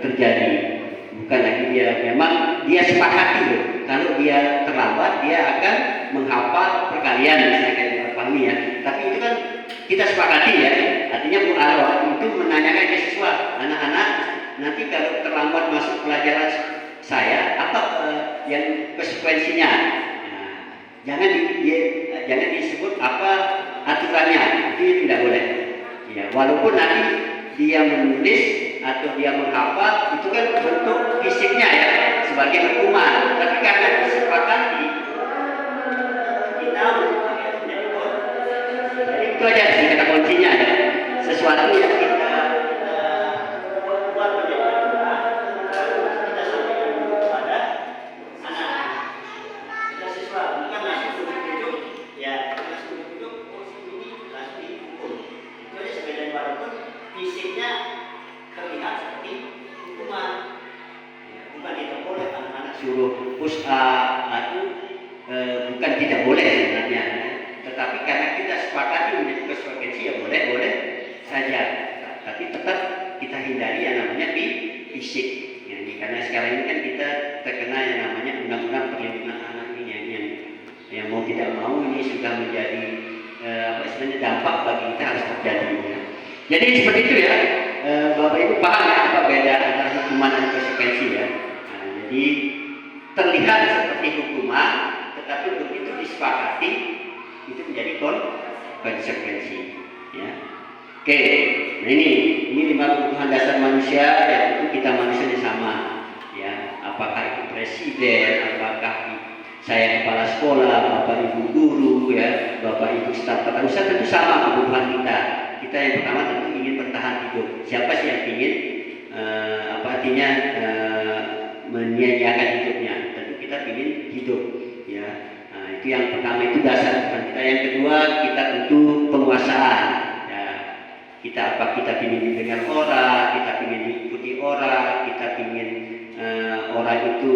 terjadi. Bukan lagi memang dia sepakati loh. Kalau dia terlambat, dia akan menghafal perkalian misalnya kayak Pak Fahmi ya. Tapi itu kan kita sepakati ya. Artinya Bu Arwah itu menanyakan ke siswa, anak-anak nanti kalau terlambat masuk pelajaran saya, apa yang konsekuensinya? Nah, jangan disebut apa aturannya, itu tidak boleh. Ya, walaupun nanti dia menulis atau dia menghafal, itu kan bentuk fisiknya ya sebagai hukuman. Tapi karena disepakati, kita jadi itu aja sih kata kuncinya ya. Sesuatu yang kita buat menjadi aturan, kita sampaikan kepada anak. Kita siswa, bukan langsung duduk-duduk, ya langsung duduk, kursi ini langsung dihukum. Itu aja sebenarnya walaupun fisiknya suruh push up itu bukan tidak boleh sebenarnya, tetapi karena kita sepakati menjadi konsekuensi ya boleh saja, tapi tetap kita hindari yang namanya fisik. Ya, ini karena sekarang ini kan kita terkena yang namanya undang-undang perlindungan anak ini yang mau tidak mau ini sudah menjadi istilahnya dampak bagi kita harus terjadi. Ya. Jadi seperti itu ya, Bapak Ibu paham ya apa beda antara hukuman dan konsekuensi ya. Nah, jadi terlihat seperti hukuman, tetapi begitu disepakati itu menjadi konsekuensi. Ya. Oke, nah ini 5 kebutuhan dasar manusia ya, tentu kita manusia sama. Ya, apakah itu presiden, apakah saya kepala sekolah, bapak ibu guru, ya, bapak ibu staf tata usaha, tentu sama kebutuhan kita. Kita yang pertama tentu ingin bertahan hidup. Siapa sih yang ingin menyia-nyiakan hidupnya? Tentu kita ingin hidup. Ya, nah, itu yang pertama, itu dasar kebutuhan kita. Yang kedua, kita tentu penguasaan. Ya, kita ingin didengar orang, kita ingin diikuti orang, kita ingin orang itu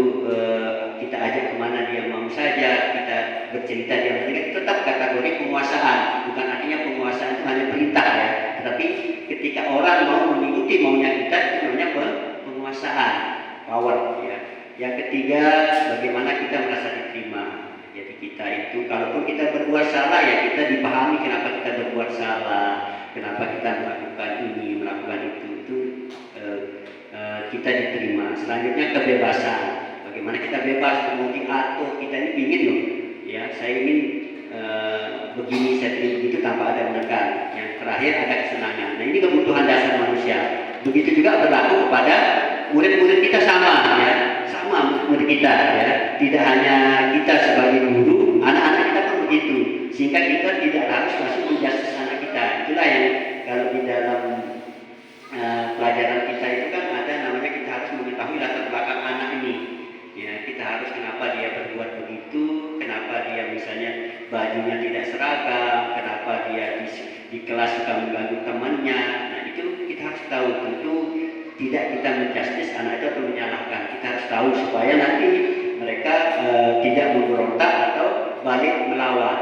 kita ajak kemana dia mau saja, kita bercerita dia mendengar. Itu tetap kategori penguasaan. Bukan artinya penguasaan itu hanya perintah ya, tetapi ketika orang mau mengikuti maunya kita, itu namanya penguasaan, power ya. Yang ketiga, bagaimana kita merasa diterima. Jadi kita itu kalaupun kita berbuat salah ya kita dipahami kenapa kita berbuat salah, kenapa kita melakukan ini, melakukan itu kita diterima. Selanjutnya kebebasan. Bagaimana kita bebas mau diatur, kita ini ingin loh. Ya, saya ingin begini, saya ingin begitu tanpa ada menekan. Yang terakhir ada kesenangan. Nah, ini kebutuhan dasar manusia. Begitu juga berlaku kepada murid-murid kita sama ya. Sama murid kita ya. Tidak hanya kita sebagai guru, anak-anak kita pun begitu. Sehingga kita tidak harus langsung menjudge anak kita. Itulah yang kalau di dalam pelajaran kita itu kan ada namanya kita harus mengetahui latar belakang anak ini. Ya, kita harus kenapa dia berbuat begitu, kenapa dia misalnya bajunya tidak seragam, kenapa dia di kelas suka mengganggu temannya. Nah, itu kita harus tahu. Tentu tidak kita menjustis anak itu atau menyalahkan. Kita harus tahu supaya nanti mereka tidak memberontak atau balik melawan.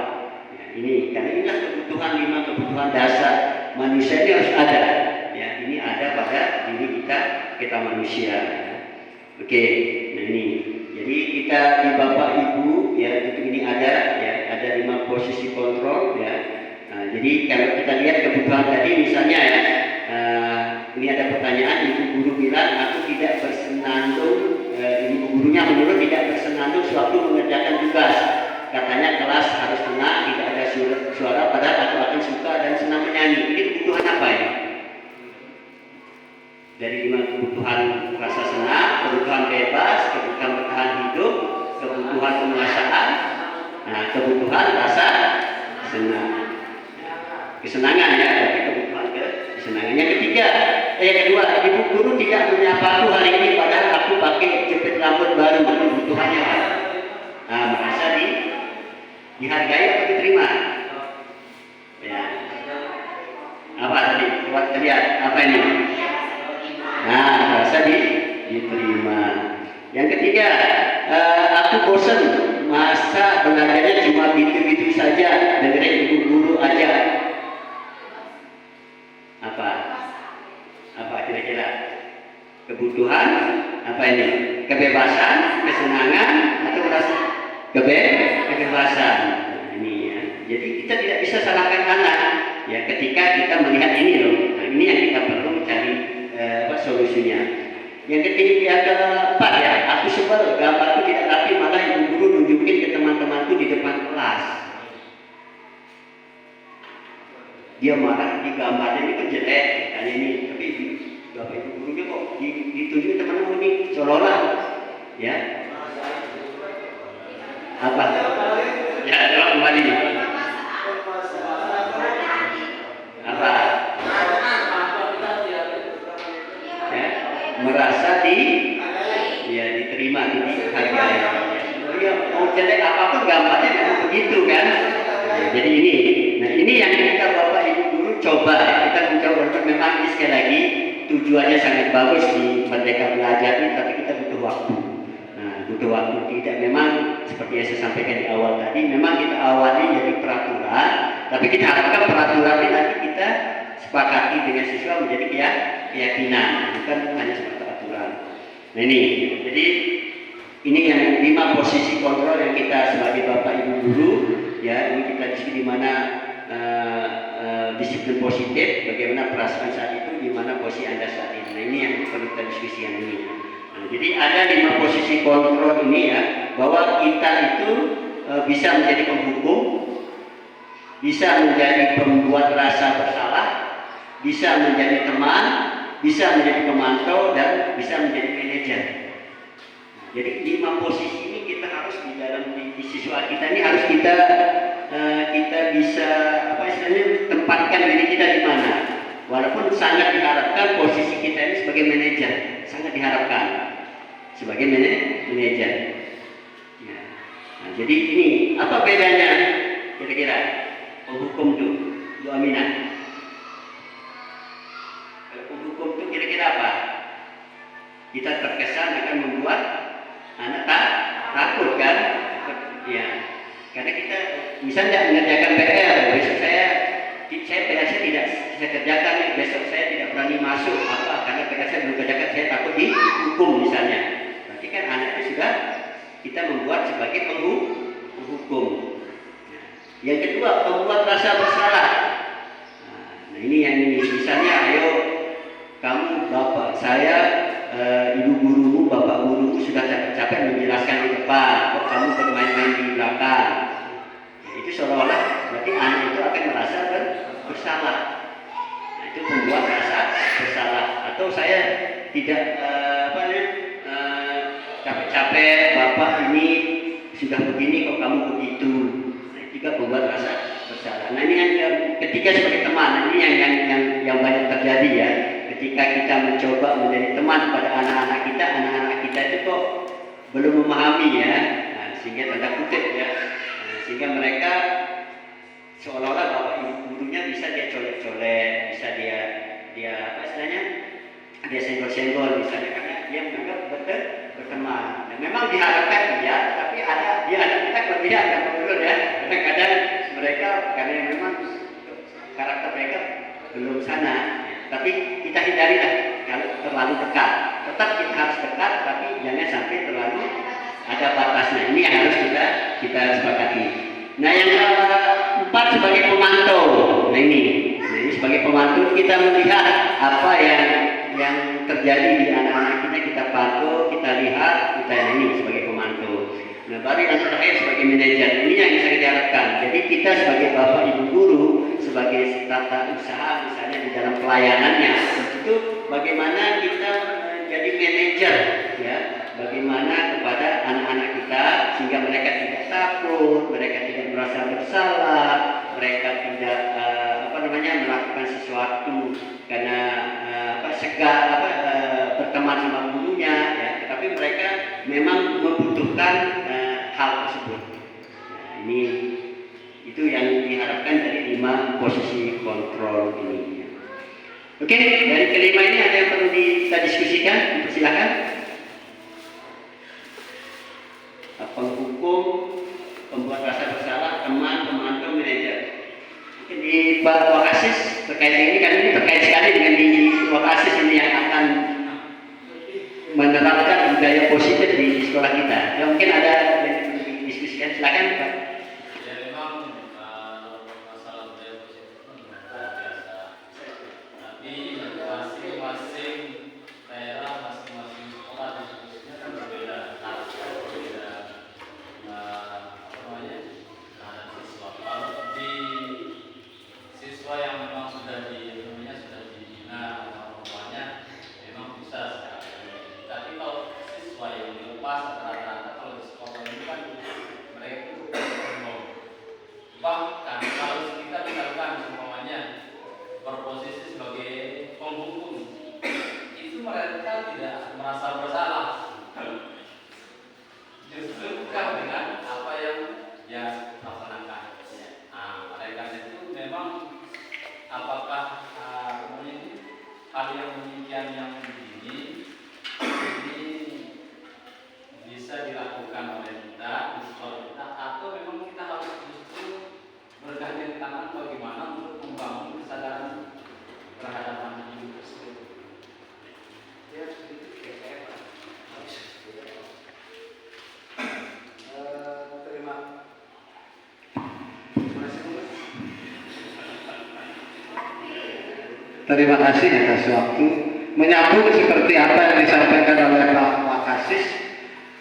Ya, ini karena inilah kebutuhan 5 kebutuhan dasar manusia ini harus ada. Ya, ini ada pada diri kita manusia. Oke, nah ini. Jadi kita di Bapak Ibu ya, ini ada ya, ada 5 posisi kontrol ya. Nah, jadi kalau kita lihat kebutuhan tadi misalnya ya, ini ada pertanyaan, ibu guru bilang aku tidak bersenandung, ibu gurunya menurut tidak bersenandung sewaktu mengerjakan tugas. Katanya kelas harus tenang, tidak ada suara, padahal aku akan suka dan senang menyanyi. Ini kebutuhan apa ya? Dari 5 kebutuhan rasa senang, kebutuhan bebas, kebutuhan bertahan hidup, kebutuhan penguasaan, nah kebutuhan rasa senang. Kesenangan ya, berarti kebutuhan kesenangan. Yang kedua, ibu guru tidak menyapa aku hari ini padahal aku pakai jepit rambut baru. Kebutuhannya apa? Nah, merasa dihargai atau diterima? Ya. Apa tadi? Coba lihat, apa ini? Nah, merasa diterima. Yang ketiga, aku bosan masa belajarnya cuma gitu-gitu saja, dengerin ibu guru aja. Apa kira-kira? Kebutuhan apa ini? Kebebasan, kesenangan, atau merasa kebebasan. Nah, ini ya. Jadi kita tidak bisa salahkan anak ya ketika kita melihat ini loh. Nah, ini yang kita perlu cari solusinya. Yang ketiga, yang keempat ya, aku sebel gambarku tidak rapi, malah ibu guru nunjukin ke teman-temanku di depan kelas. Dia marah di gambarnya ini kan jelek, kayak ini, tapi bapak ibu gurunya kok ditunjukin teman-teman ini seolah-olah ya. Apa? Ya, jawab kembali. Apa? Merasa diterima, dihargai. Ya, mau jelek apapun gambarnya memang begitu kan. Nah, jadi ini yang kita bapak ibu guru coba kita mencoba untuk memang ini sekali lagi tujuannya sangat bagus di Merdeka Belajar ini, tapi kita butuh waktu. Nah, butuh waktu tidak. Memang seperti yang saya sampaikan di awal tadi, memang kita awali dari peraturan, tapi kita harapkan peraturan ini nanti kita sepakati dengan siswa menjadi keyakinan, bukan hanya sebatas aturan. Nah ini, jadi ini yang 5 posisi kontrol yang kita sebagai bapak ibu guru, ya ini kita diskusi di mana disiplin positif, bagaimana perasaan saat itu, di mana posisi Anda saat ini. Nah ini yang perlu kita diskusi yang ini. Nah, jadi ada 5 posisi kontrol ini ya, bahwa kita itu bisa menjadi penghukum, bisa menjadi pembuat rasa bersalah, bisa menjadi teman, bisa menjadi pemantau, dan bisa menjadi manajer. Nah, jadi 5 posisi ini kita harus di dalam di siswa kita ini harus kita bisa apa istilahnya tempatkan diri kita di mana. Walaupun sangat diharapkan posisi kita ini sebagai manajer, sangat diharapkan sebagai manajer. Ya. Nah, jadi ini apa bedanya kira-kira penghukum tuh, Bu Aminah? Penghukum itu kira-kira apa? Kita terkesan akan membuat anak takut kan? Ya. Karena kita misalnya mengerjakan PR, besok saya PR saya tidak saya kerjakan, besok saya tidak berani masuk apa karena PR saya belum kerjakan, saya takut dihukum misalnya. Berarti kan anak itu sudah kita membuat sebagai penghukum. Yang kedua, membuat rasa bersalah. Nah ini yang ini misalnya, ayo kamu bapak saya, ibu gurumu, bapak gurumu sudah capek-capek menjelaskan di depan, kok kamu bermain-main di belakang. Nah, itu seolah-olah berarti anak itu akan merasa bersalah. Nah itu membuat rasa bersalah. Atau saya tidak capek-capek bapak ini sudah begini kok kamu begitu. Nah itu juga membuat rasa bersalah. Nah ini yang ketiga sebagai teman, ini yang banyak terjadi ya. Ketika kita mencoba menjadi teman pada anak-anak kita itu kok belum memahami ya, nah, sehingga tanda kutip ya, nah, sehingga mereka seolah-olah bapak ibu gurunya bisa dia colek-colek, bisa dia apa istilahnya, dia senggol-senggol misalnya, karena dia menganggap berteman. Dan memang diharapkan dia, tapi ada dia anak kita kelebihan kan betul ya. Kadang-kadang mereka karena memang karakter mereka belum sana. Tapi kita hindarilah kalau terlalu dekat. Tetap kita harus dekat, tapi jangan sampai terlalu ada batasnya. Ini yang harus kita sepakati. Nah yang keempat sebagai pemantau. Nah ini sebagai pemantau kita melihat apa yang terjadi di anak-anak kita pantau, kita lihat, kita ini sebagai pemantau. Nah baru yang terakhir sebagai manajer. Ini yang bisa kita harapkan. Jadi kita sebagai bapak ibu guru, sebagai tata usaha misalnya di dalam pelayanannya itu bagaimana kita menjadi manajer ya, bagaimana kepada anak-anak kita sehingga mereka tidak takut, mereka tidak merasa bersalah, mereka tidak melakukan sesuatu karena berteman sama gurunya ya, tetapi mereka memang membutuhkan hal tersebut. Nah, ini itu yang diharapkan dari 5 posisi kontrol ini. Oke, dari kelima ini ada yang perlu kita diskusikan? Silakan. Penghukum, pembuat rasa bersalah, teman, pemantau, manajer. Mungkin di Pak Wakasis terkait ini, kan ini terkait sekali dengan di Wakasis ini yang akan menerapkan budaya positif di sekolah kita. Ya, mungkin ada yang perlu didiskusikan. Silakan Pak. Hal yang demikian yang begini ini bisa dilakukan Terima kasih atas waktu. Menyambung seperti apa yang disampaikan oleh Pak Wakasis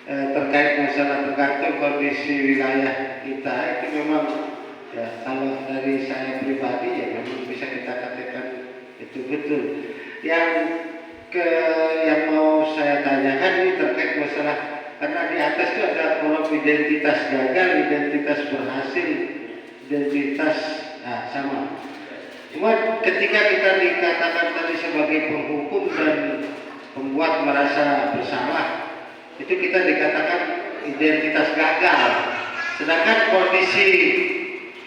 terkait masalah tergantung kondisi wilayah kita itu memang ya, kalau dari saya pribadi ya memang bisa kita katakan itu betul. Yang mau saya tanyakan ini terkait masalah karena di atas itu ada kolom identitas gagal, identitas berhasil, identitas sama. Cuma ketika kita dikatakan tadi sebagai penghukum dan pembuat merasa bersalah, itu kita dikatakan identitas gagal. Sedangkan kondisi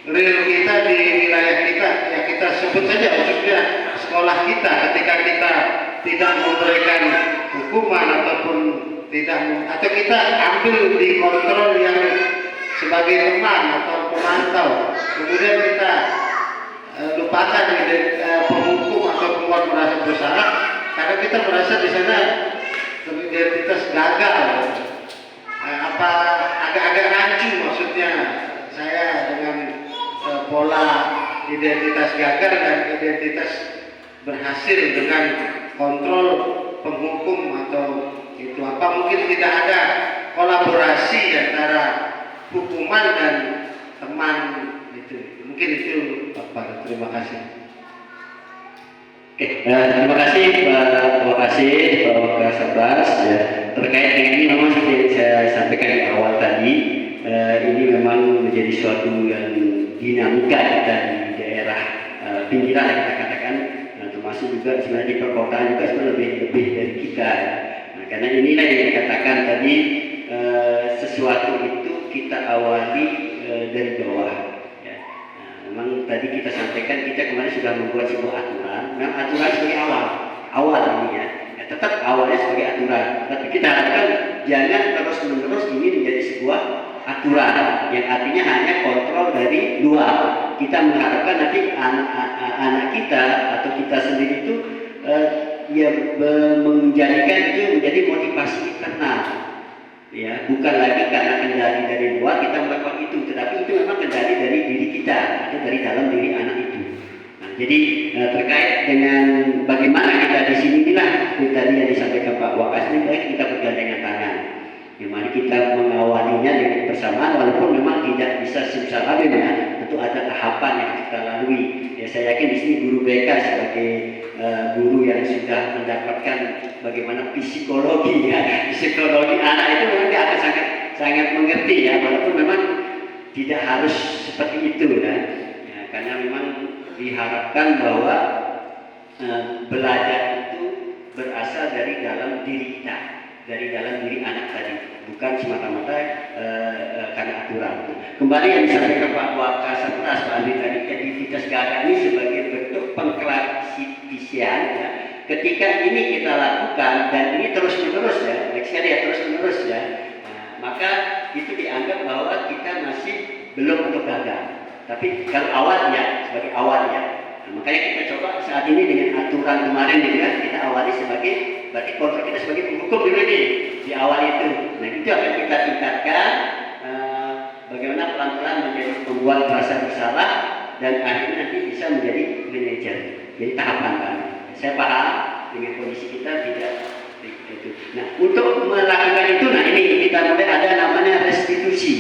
real kita di wilayah kita, ya kita sebut saja maksudnya sekolah kita, ketika kita tidak memberikan hukuman ataupun atau kita ambil di kontrol yang sebagai teman atau pemantau, kemudian kita lupakan penghukum atau pembuat merasa bersalah karena kita merasa di sana identitas gagal. Apa agak-agak rancu maksudnya saya dengan pola identitas gagal dan identitas berhasil dengan kontrol penghukum atau itu apa mungkin tidak ada kolaborasi antara hukuman dan teman itu. Mungkin itu Pak. Terima kasih. Oke, terima kasih Pak Wakasis, Pak Wakasabas. Ya, terkait dengan ini memang seperti yang saya sampaikan di awal tadi, ini memang menjadi suatu yang dinamika kita di daerah pinggiran yang kita katakan, termasuk juga sebenarnya di perkotaan juga sebenarnya lebih dari kita. Nah, karena inilah yang dikatakan tadi sesuatu itu kita awali dari bawah. Memang tadi kita sampaikan kita kemarin sudah membuat sebuah aturan. Memang aturan sebagai awal ini ya. Tetap awalnya sebagai aturan. Tapi kita harapkan jangan terus-menerus ini menjadi sebuah aturan yang artinya hanya kontrol dari luar. Kita mengharapkan nanti anak kita atau kita sendiri itu ya menjadikan itu menjadi motivasi internal. Ya, bukan lagi karena kendali dari luar kita melakukan itu, tetapi itu memang kendali dari diri kita atau dari dalam diri anak itu. Nah, jadi terkait dengan bagaimana kita di sini inilah tadi yang disampaikan Pak Wakas ini baik kita bergandengan tangan. Ya, mari kita mengawalinya dengan bersamaan walaupun memang tidak bisa simsalabim ya, tentu ada tahapan yang kita lalui. Ya, saya yakin di sini guru BK sebagai guru yang sudah mendapatkan bagaimana psikologi anak itu memang dia akan sangat mengerti ya, walaupun memang tidak harus seperti itu ya, karena memang diharapkan bahwa belajar itu berasal dari dalam diri kita, dari dalam diri anak tadi, bukan semata-mata karena aturan. Kembali yang disampaikan Pak Wakasabras, Pak Andi tadi, identitas gagal ini sebagai bentuk pengklasifikasian ya. Ketika ini kita lakukan dan ini terus-menerus ya, terus-menerus ya, maka itu dianggap bahwa kita masih belum atau gagal. Tapi kalau awalnya, sebagai awalnya, makanya kita coba saat ini dengan aturan kemarin kita awali sebagai berarti kontrol kita sebagai penghukum dulu nih di awal itu. Nah itu akan kita tingkatkan bagaimana pelan-pelan menjadi pembuat rasa bersalah dan akhirnya nanti bisa menjadi manajer. Jadi tahapan kan. Saya paham dengan kondisi kita tidak itu. Nah untuk melakukan itu, nah ini kita mulai ada namanya restitusi.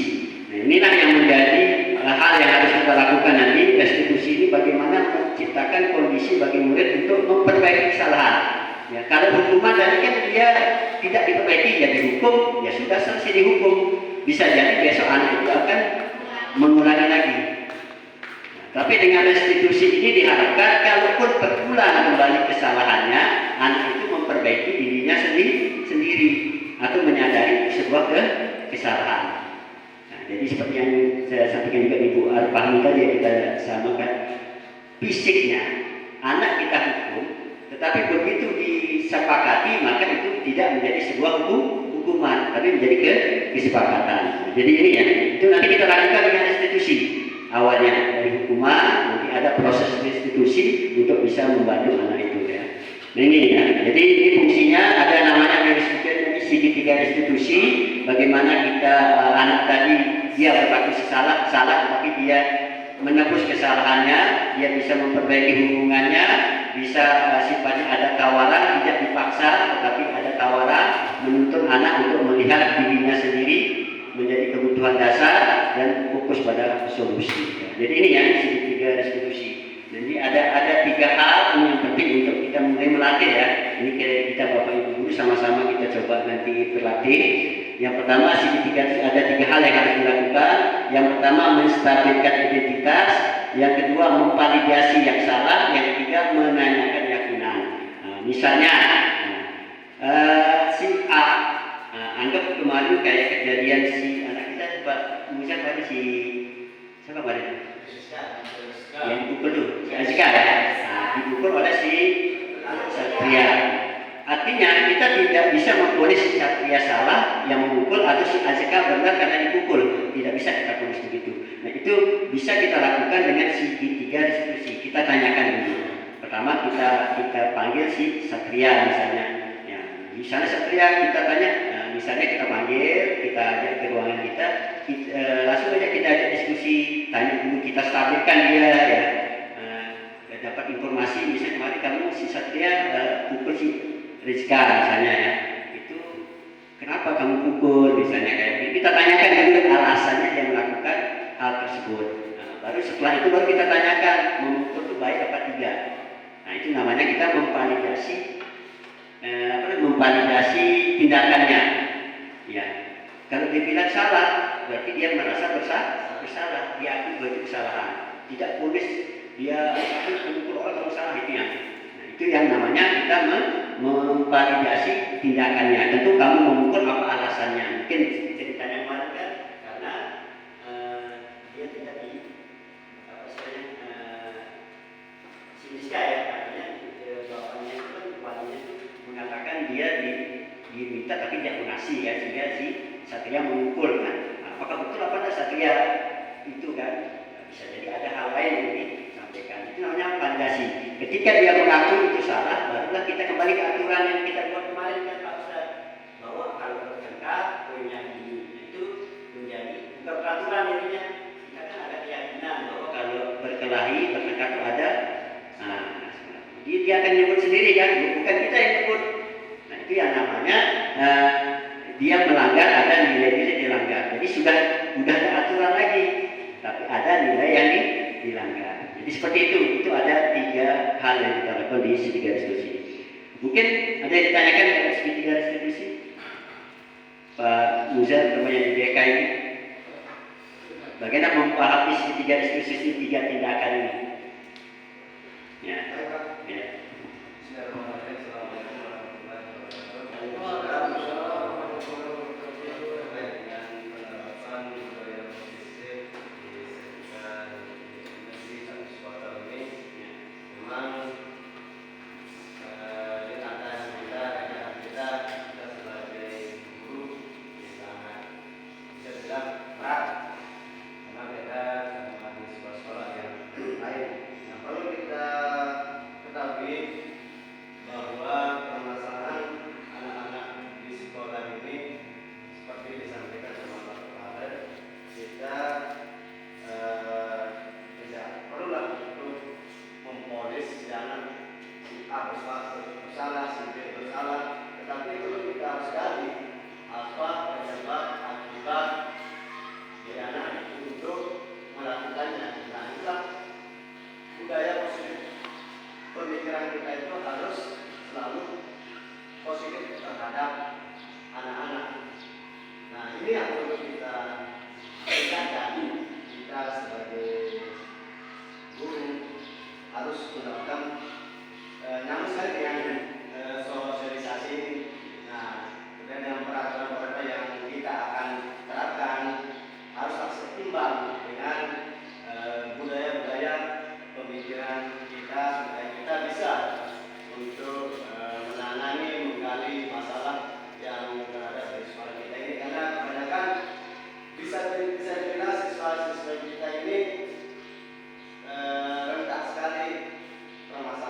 Nah inilah yang menjadi hal yang harus kita lakukan nanti. Restitusi ini bagaimana menciptakan kondisi bagi murid untuk memperbaiki kesalahan. Ya, kalau hukuman tadi kan dia tidak diperbaiki, ya dihukum, ya sudah selesai dihukum. Bisa jadi besok anak itu akan mengulangi lagi. Nah, tapi dengan restitusi ini diharapkan kalaupun berulang kembali kesalahannya, anak itu memperbaiki dirinya sendiri atau menyadari sebuah kesalahan. Nah, jadi seperti yang saya sampaikan juga Ibu Arfahmi tadi yang kita samakan, fisiknya anak kita hukum, tetapi begitu disepakati maka itu tidak menjadi sebuah hukuman, tapi menjadi kesepakatan. Nah, jadi ini ya, itu nanti kita lakukan dengan restitusi. Awalnya dari hukuman, nanti ada proses restitusi untuk bisa membantu anak itu ya. Nah ini ya, jadi ini fungsinya ada namanya segitiga restitusi. Bagaimana kita anak tadi dia berlaku salah, tapi dia menebus kesalahannya, dia bisa memperbaiki hubungannya, bisa bisa sifatnya ada tawaran, tidak dipaksa, tetapi ada tawaran menuntut anak untuk melihat dirinya sendiri menjadi kebutuhan dasar dan fokus pada solusi. Jadi ini ya segitiga restitusi. Jadi ada 3 hal yang penting untuk kita mulai melatih ya. Ini kita Bapak Ibu guru sama-sama kita coba nanti berlatih. Yang pertama segitiga ada 3 hal yang harus dilakukan. Yang pertama menstabilkan identitas. Yang kedua memvalidasi yang salah. Yang ketiga menanyakan keyakinan. Misalnya si A, anggap kemarin kayak kejadian si anak kita Pak Musa pada si siapa pada yang dipukul tuh si Azka ya, dipukul oleh si Satria. Artinya kita tidak bisa memponis si Satria salah yang memukul atau si Azka benar karena dipukul, tidak bisa kita ponis begitu. Nah itu bisa kita lakukan dengan segitiga restitusi. Kita tanyakan dulu. Pertama kita panggil si Satria misalnya. Ya, misalnya Satria kita tanya, misalnya kita panggil, kita ajak ke ruangan kita langsung aja kita ajak diskusi, tanya dulu, kita stabilkan dia ya. Dapat informasi, misalnya kemarin kamu si Satria pukul si Rizka misalnya ya, itu kenapa kamu pukul misalnya kayak gitu. Kita tanyakan dulu alasannya dia melakukan hal tersebut. Baru setelah itu baru kita tanyakan memukul itu baik apa tidak. Nah itu namanya kita memvalidasi tindakannya. Ya, kalau dia bilang salah, berarti dia merasa bersalah, dia akui bahwa itu kesalahan. Tidak ponis dia memukul orang kalau salah itu ya. Nah, itu yang namanya kita memvalidasi tindakannya. Tentu kamu memukul apa alasannya? Mungkin ceritanya kemarin kan karena dia tidak si Rizka ya, artinya bapaknya itu kan walinya mengatakan dia diminta tapi tidak mengasih ya, sehingga si Satria memukul kan. Apakah betul apa tidak Satria itu kan? Bisa jadi ada hal lain yang disampaikan. Itu namanya validasi. Ketika dia mengaku itu salah, barulah kita kembali ke aturan yang kita buat kemarin kan Pak Ustaz, bahwa kalau bertengkar poinnya ini itu menjadi bukan peraturan intinya. Kita kan ada keyakinan bahwa kalau berkelahi bertengkar itu ada. Dia akan nyebut sendiri kan, bukan kita yang nyebut. Nah itu yang namanya dia melanggar, ada nilai-nilai dilanggar. Jadi sudah ada aturan lagi, tapi ada nilai yang dilanggar. Jadi seperti itu ada 3 hal yang kita lakukan di segitiga restitusi. Mungkin ada yang ditanyakan tentang segitiga restitusi, Pak Muza namanya di BK ini, bagaimana memahami segitiga restitusi 3 tindakan ini? Ya. rentan sekali permasalahan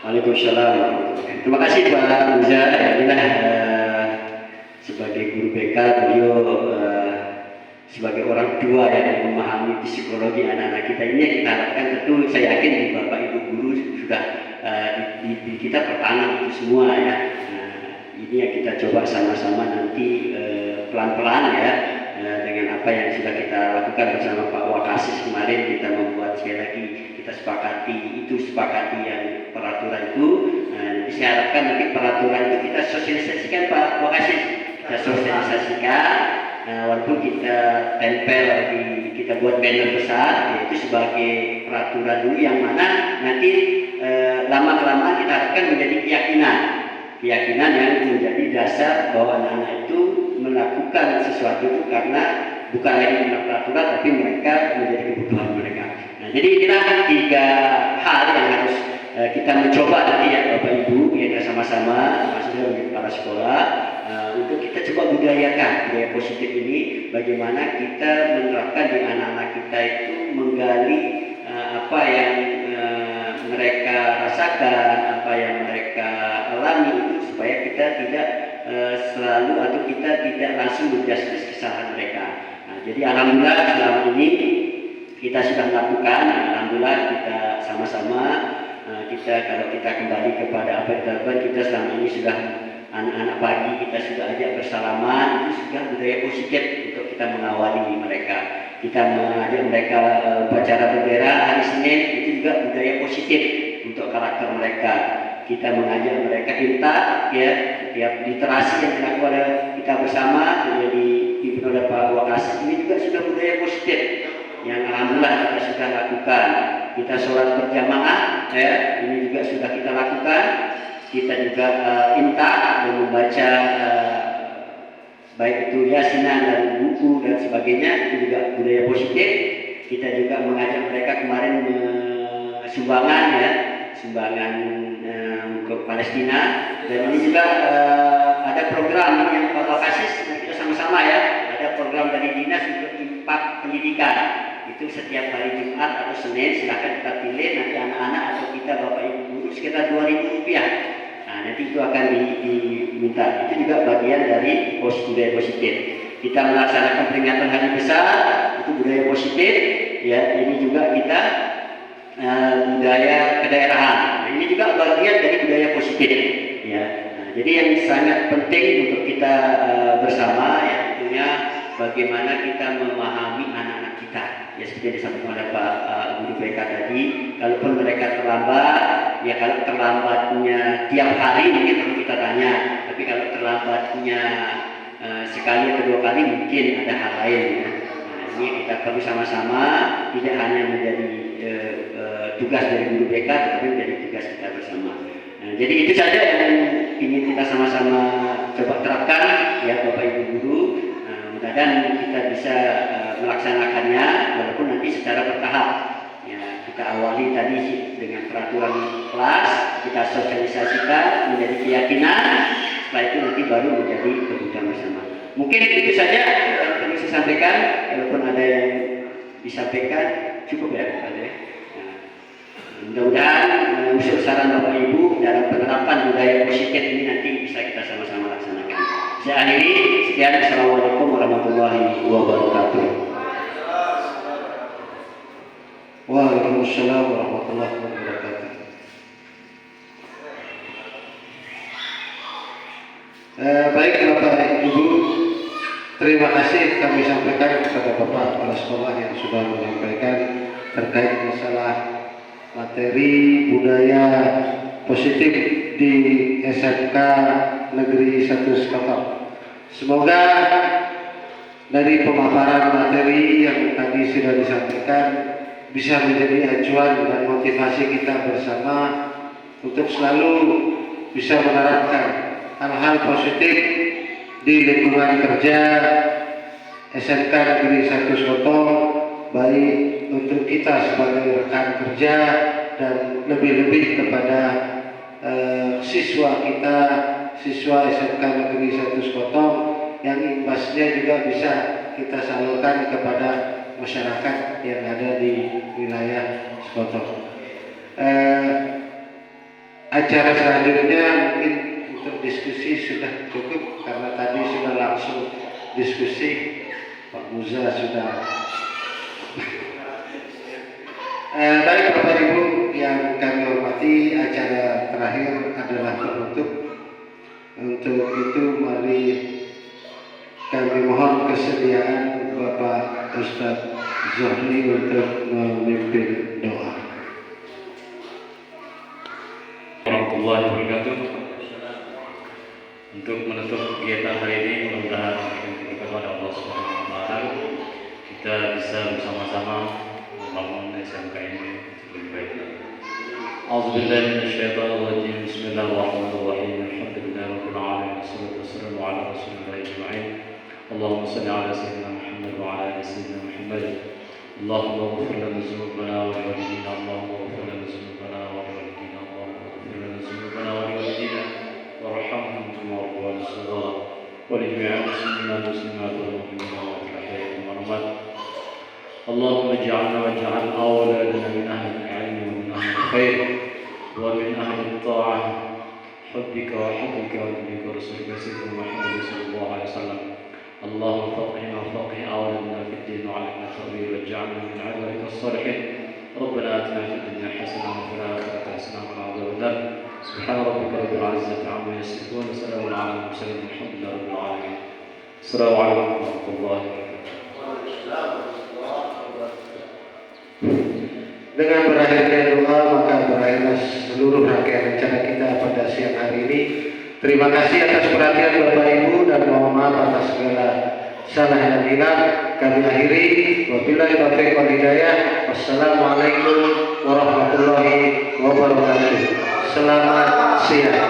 Waalaikumsalam. Terima kasih Pak Muza. Inilah sebagai guru BK beliau sebagai orang tua yang memahami psikologi anak-anak kita ini yang kita harapkan tentu saya yakin di Bapak Ibu guru sudah di kita tertanam itu semua ya. Ini yang kita coba sama-sama nanti pelan-pelan ya dengan apa yang sudah kita lakukan bersama Pak Wakasis kemarin kita membuat sekali lagi kita sepakati yang peraturan itu. Jadi saya harapkan nanti peraturan itu kita sosialisasikan Pak Wakasis, kita sosialisasikan walaupun kita tempel kita buat banner besar yaitu sebagai peraturan dulu yang mana nanti lama-kelamaan kita harapkan menjadi keyakinan yang menjadi dasar bahwa anak-anak itu melakukan sesuatu itu karena bukan lagi karena peraturan tapi mereka menjadi kebutuhan mereka. Nah, jadi kira 3 hal yang harus kita mencoba nanti ya Bapak Ibu ya sama-sama maksudnya untuk para sekolah untuk kita coba budayakan budaya positif ini bagaimana kita menerapkan di anak-anak kita itu menggali apa yang mereka rasakan, apa yang mereka alami itu supaya kita tidak selalu atau kita tidak langsung menjudge kesalahan mereka. Nah, jadi alhamdulillah selama ini kita sudah melakukan, alhamdulillah kita sama-sama kita kalau kita kembali kepada apa yang dilakukan kita selama ini sudah anak-anak pagi kita sudah ajak bersalaman itu sudah budaya positif untuk kita mengawali mereka. Kita mengajak mereka upacara bendera hari Senin itu juga budaya positif untuk karakter mereka. Kita mengajak mereka imtak ya setiap literasi yang dilakukan oleh kita bersama yang dipimpin oleh Pak Wakasis ini juga sudah budaya positif yang alhamdulillah kita sudah lakukan. Kita sholat berjamaah ya ini juga sudah kita lakukan. Kita juga imtak dan membaca baik itu yasinan dan buku dan sebagainya itu juga budaya positif. Kita juga mengajak mereka kemarin sumbangan untuk Palestina dan ini juga ada program yang Pak Wakasis kita sama-sama ya ada program dari dinas untuk impak pendidikan itu setiap hari Jumat atau Senin silakan kita pilih nanti anak-anak atau kita Bapak Ibu guru sekitar Rp2.000. Nah, nanti itu akan diminta. Itu juga bagian dari budaya positif. Kita melaksanakan peringatan hari besar, itu budaya positif. Ya, ini juga kita budaya kedaerahan. Nah, ini juga bagian dari budaya positif. Ya, nah, jadi yang sangat penting untuk kita bersama, ya tentunya bagaimana kita memahami anak-anak kita. Ya seperti yang disampaikan oleh Pak Guru BK tadi, kalaupun mereka terlambat, ya kalau terlambatnya tiap hari mungkin perlu kita tanya, tapi kalau terlambatnya sekali atau 2 kali mungkin ada hal lain ya. Nah, ini kita perlu sama-sama tidak hanya menjadi tugas dari Guru BK, tetapi menjadi tugas kita bersama. Nah, jadi itu saja yang ingin kita sama-sama coba terapkan ya Bapak Ibu guru. Mudah-mudahan kita bisa melaksanakannya walaupun nanti secara bertahap ya kita awali tadi dengan peraturan kelas kita sosialisasikan menjadi keyakinan setelah itu nanti baru menjadi kebutuhan bersama. Mungkin itu saja yang perlu saya sampaikan. Walaupun ada yang disampaikan cukup ya Pak ya. Nah, mudah-mudahan usul saran Bapak Ibu dalam penerapan budaya positif ini nanti bisa kita sama-sama laksanakan. Saya akhiri, sekian. Assalamualaikum warahmatullahi wabarakatuh. Waalaikumsalam warahmatullahi wabarakatuh. Baik Bapak Ibu, terima kasih kami sampaikan kepada Bapak Kepala Sekolah yang sudah menyampaikan terkait masalah materi budaya positif di SMK Negeri 1 Sekotong. Semoga dari pemaparan materi yang tadi sudah disampaikan bisa menjadi acuan dan motivasi kita bersama untuk selalu bisa menerapkan hal-hal positif di lingkungan kerja SMK Negeri 1 Sekotong, baik untuk kita sebagai rekan kerja dan lebih-lebih kepada siswa kita, siswa SMK Negeri 1 Sekotong yang imbasnya juga bisa kita salurkan kepada masyarakat yang ada di wilayah Sekotong. acara selanjutnya mungkin untuk diskusi sudah cukup karena tadi sudah langsung diskusi. Pak Muza sudah. Baik Bapak Ibu yang kami hormati, acara terakhir adalah penutup. Untuk itu mari kami mohon kesediaan Bapak Ustadz Zohri untuk memimpin doa. Warahmatullahi wabarakatuh. Untuk menutup kegiatan hari ini, mudah-mudahan kepada Allah Subhanahu wa Ta'ala kita bisa bersama-sama membangun SMK ini lebih baik. A'udzubillahi minasyaitonir rajim. Bismillahirrahmanirrahim. Alhamdulillahirabbil alamin. Wassalatu wassalamu ala rasulillah ajma'in. Allahumma shalli ala sayyidina Muhammad wa ala ali sayyidina Muhammad. Allahumma ighfir lana dhunubana wa liwalidina. Allahumma ighfir lana dhunubana wa liwalidina. Allahumma ighfir lana dhunubana wa liwalidina. وارحمهم كما ربونا صغارا ولجميع المسلمين والمسلمات والمؤمنين والمؤمنات والمؤمنات. اللهم اجعلنا واجعل اولادنا من اهل العلم ومن اهل الخير ومن اهل الطاعه حبك وحبك ونبيك ورسولك سيدنا محمد صلى الله عليه وسلم. اللهم فقهنا وفقه اولادنا في الدين وعلمنا التاويل واجعلنا من عبادك الصالحين. ربنا اتنا في الدنيا حسنه وفي الاخره حسنه وقنا عذاب النار. سبحان ربك رب العزة عما يصفون وسلام على المرسلين والحمد لله رب العالمين. السلام عليكم ورحمة الله وبركاته. Dengan berakhirnya doa maka berakhirlah seluruh rangkaian acara kita pada siang hari ini. Terima kasih atas perhatian Bapak Ibu dan mohon maaf atas segala salah dan hilang. Kami akhiri. Wabillahi taufiq wal hidayah. Wassalamualaikum warahmatullahi wabarakatuh. Selamat siang.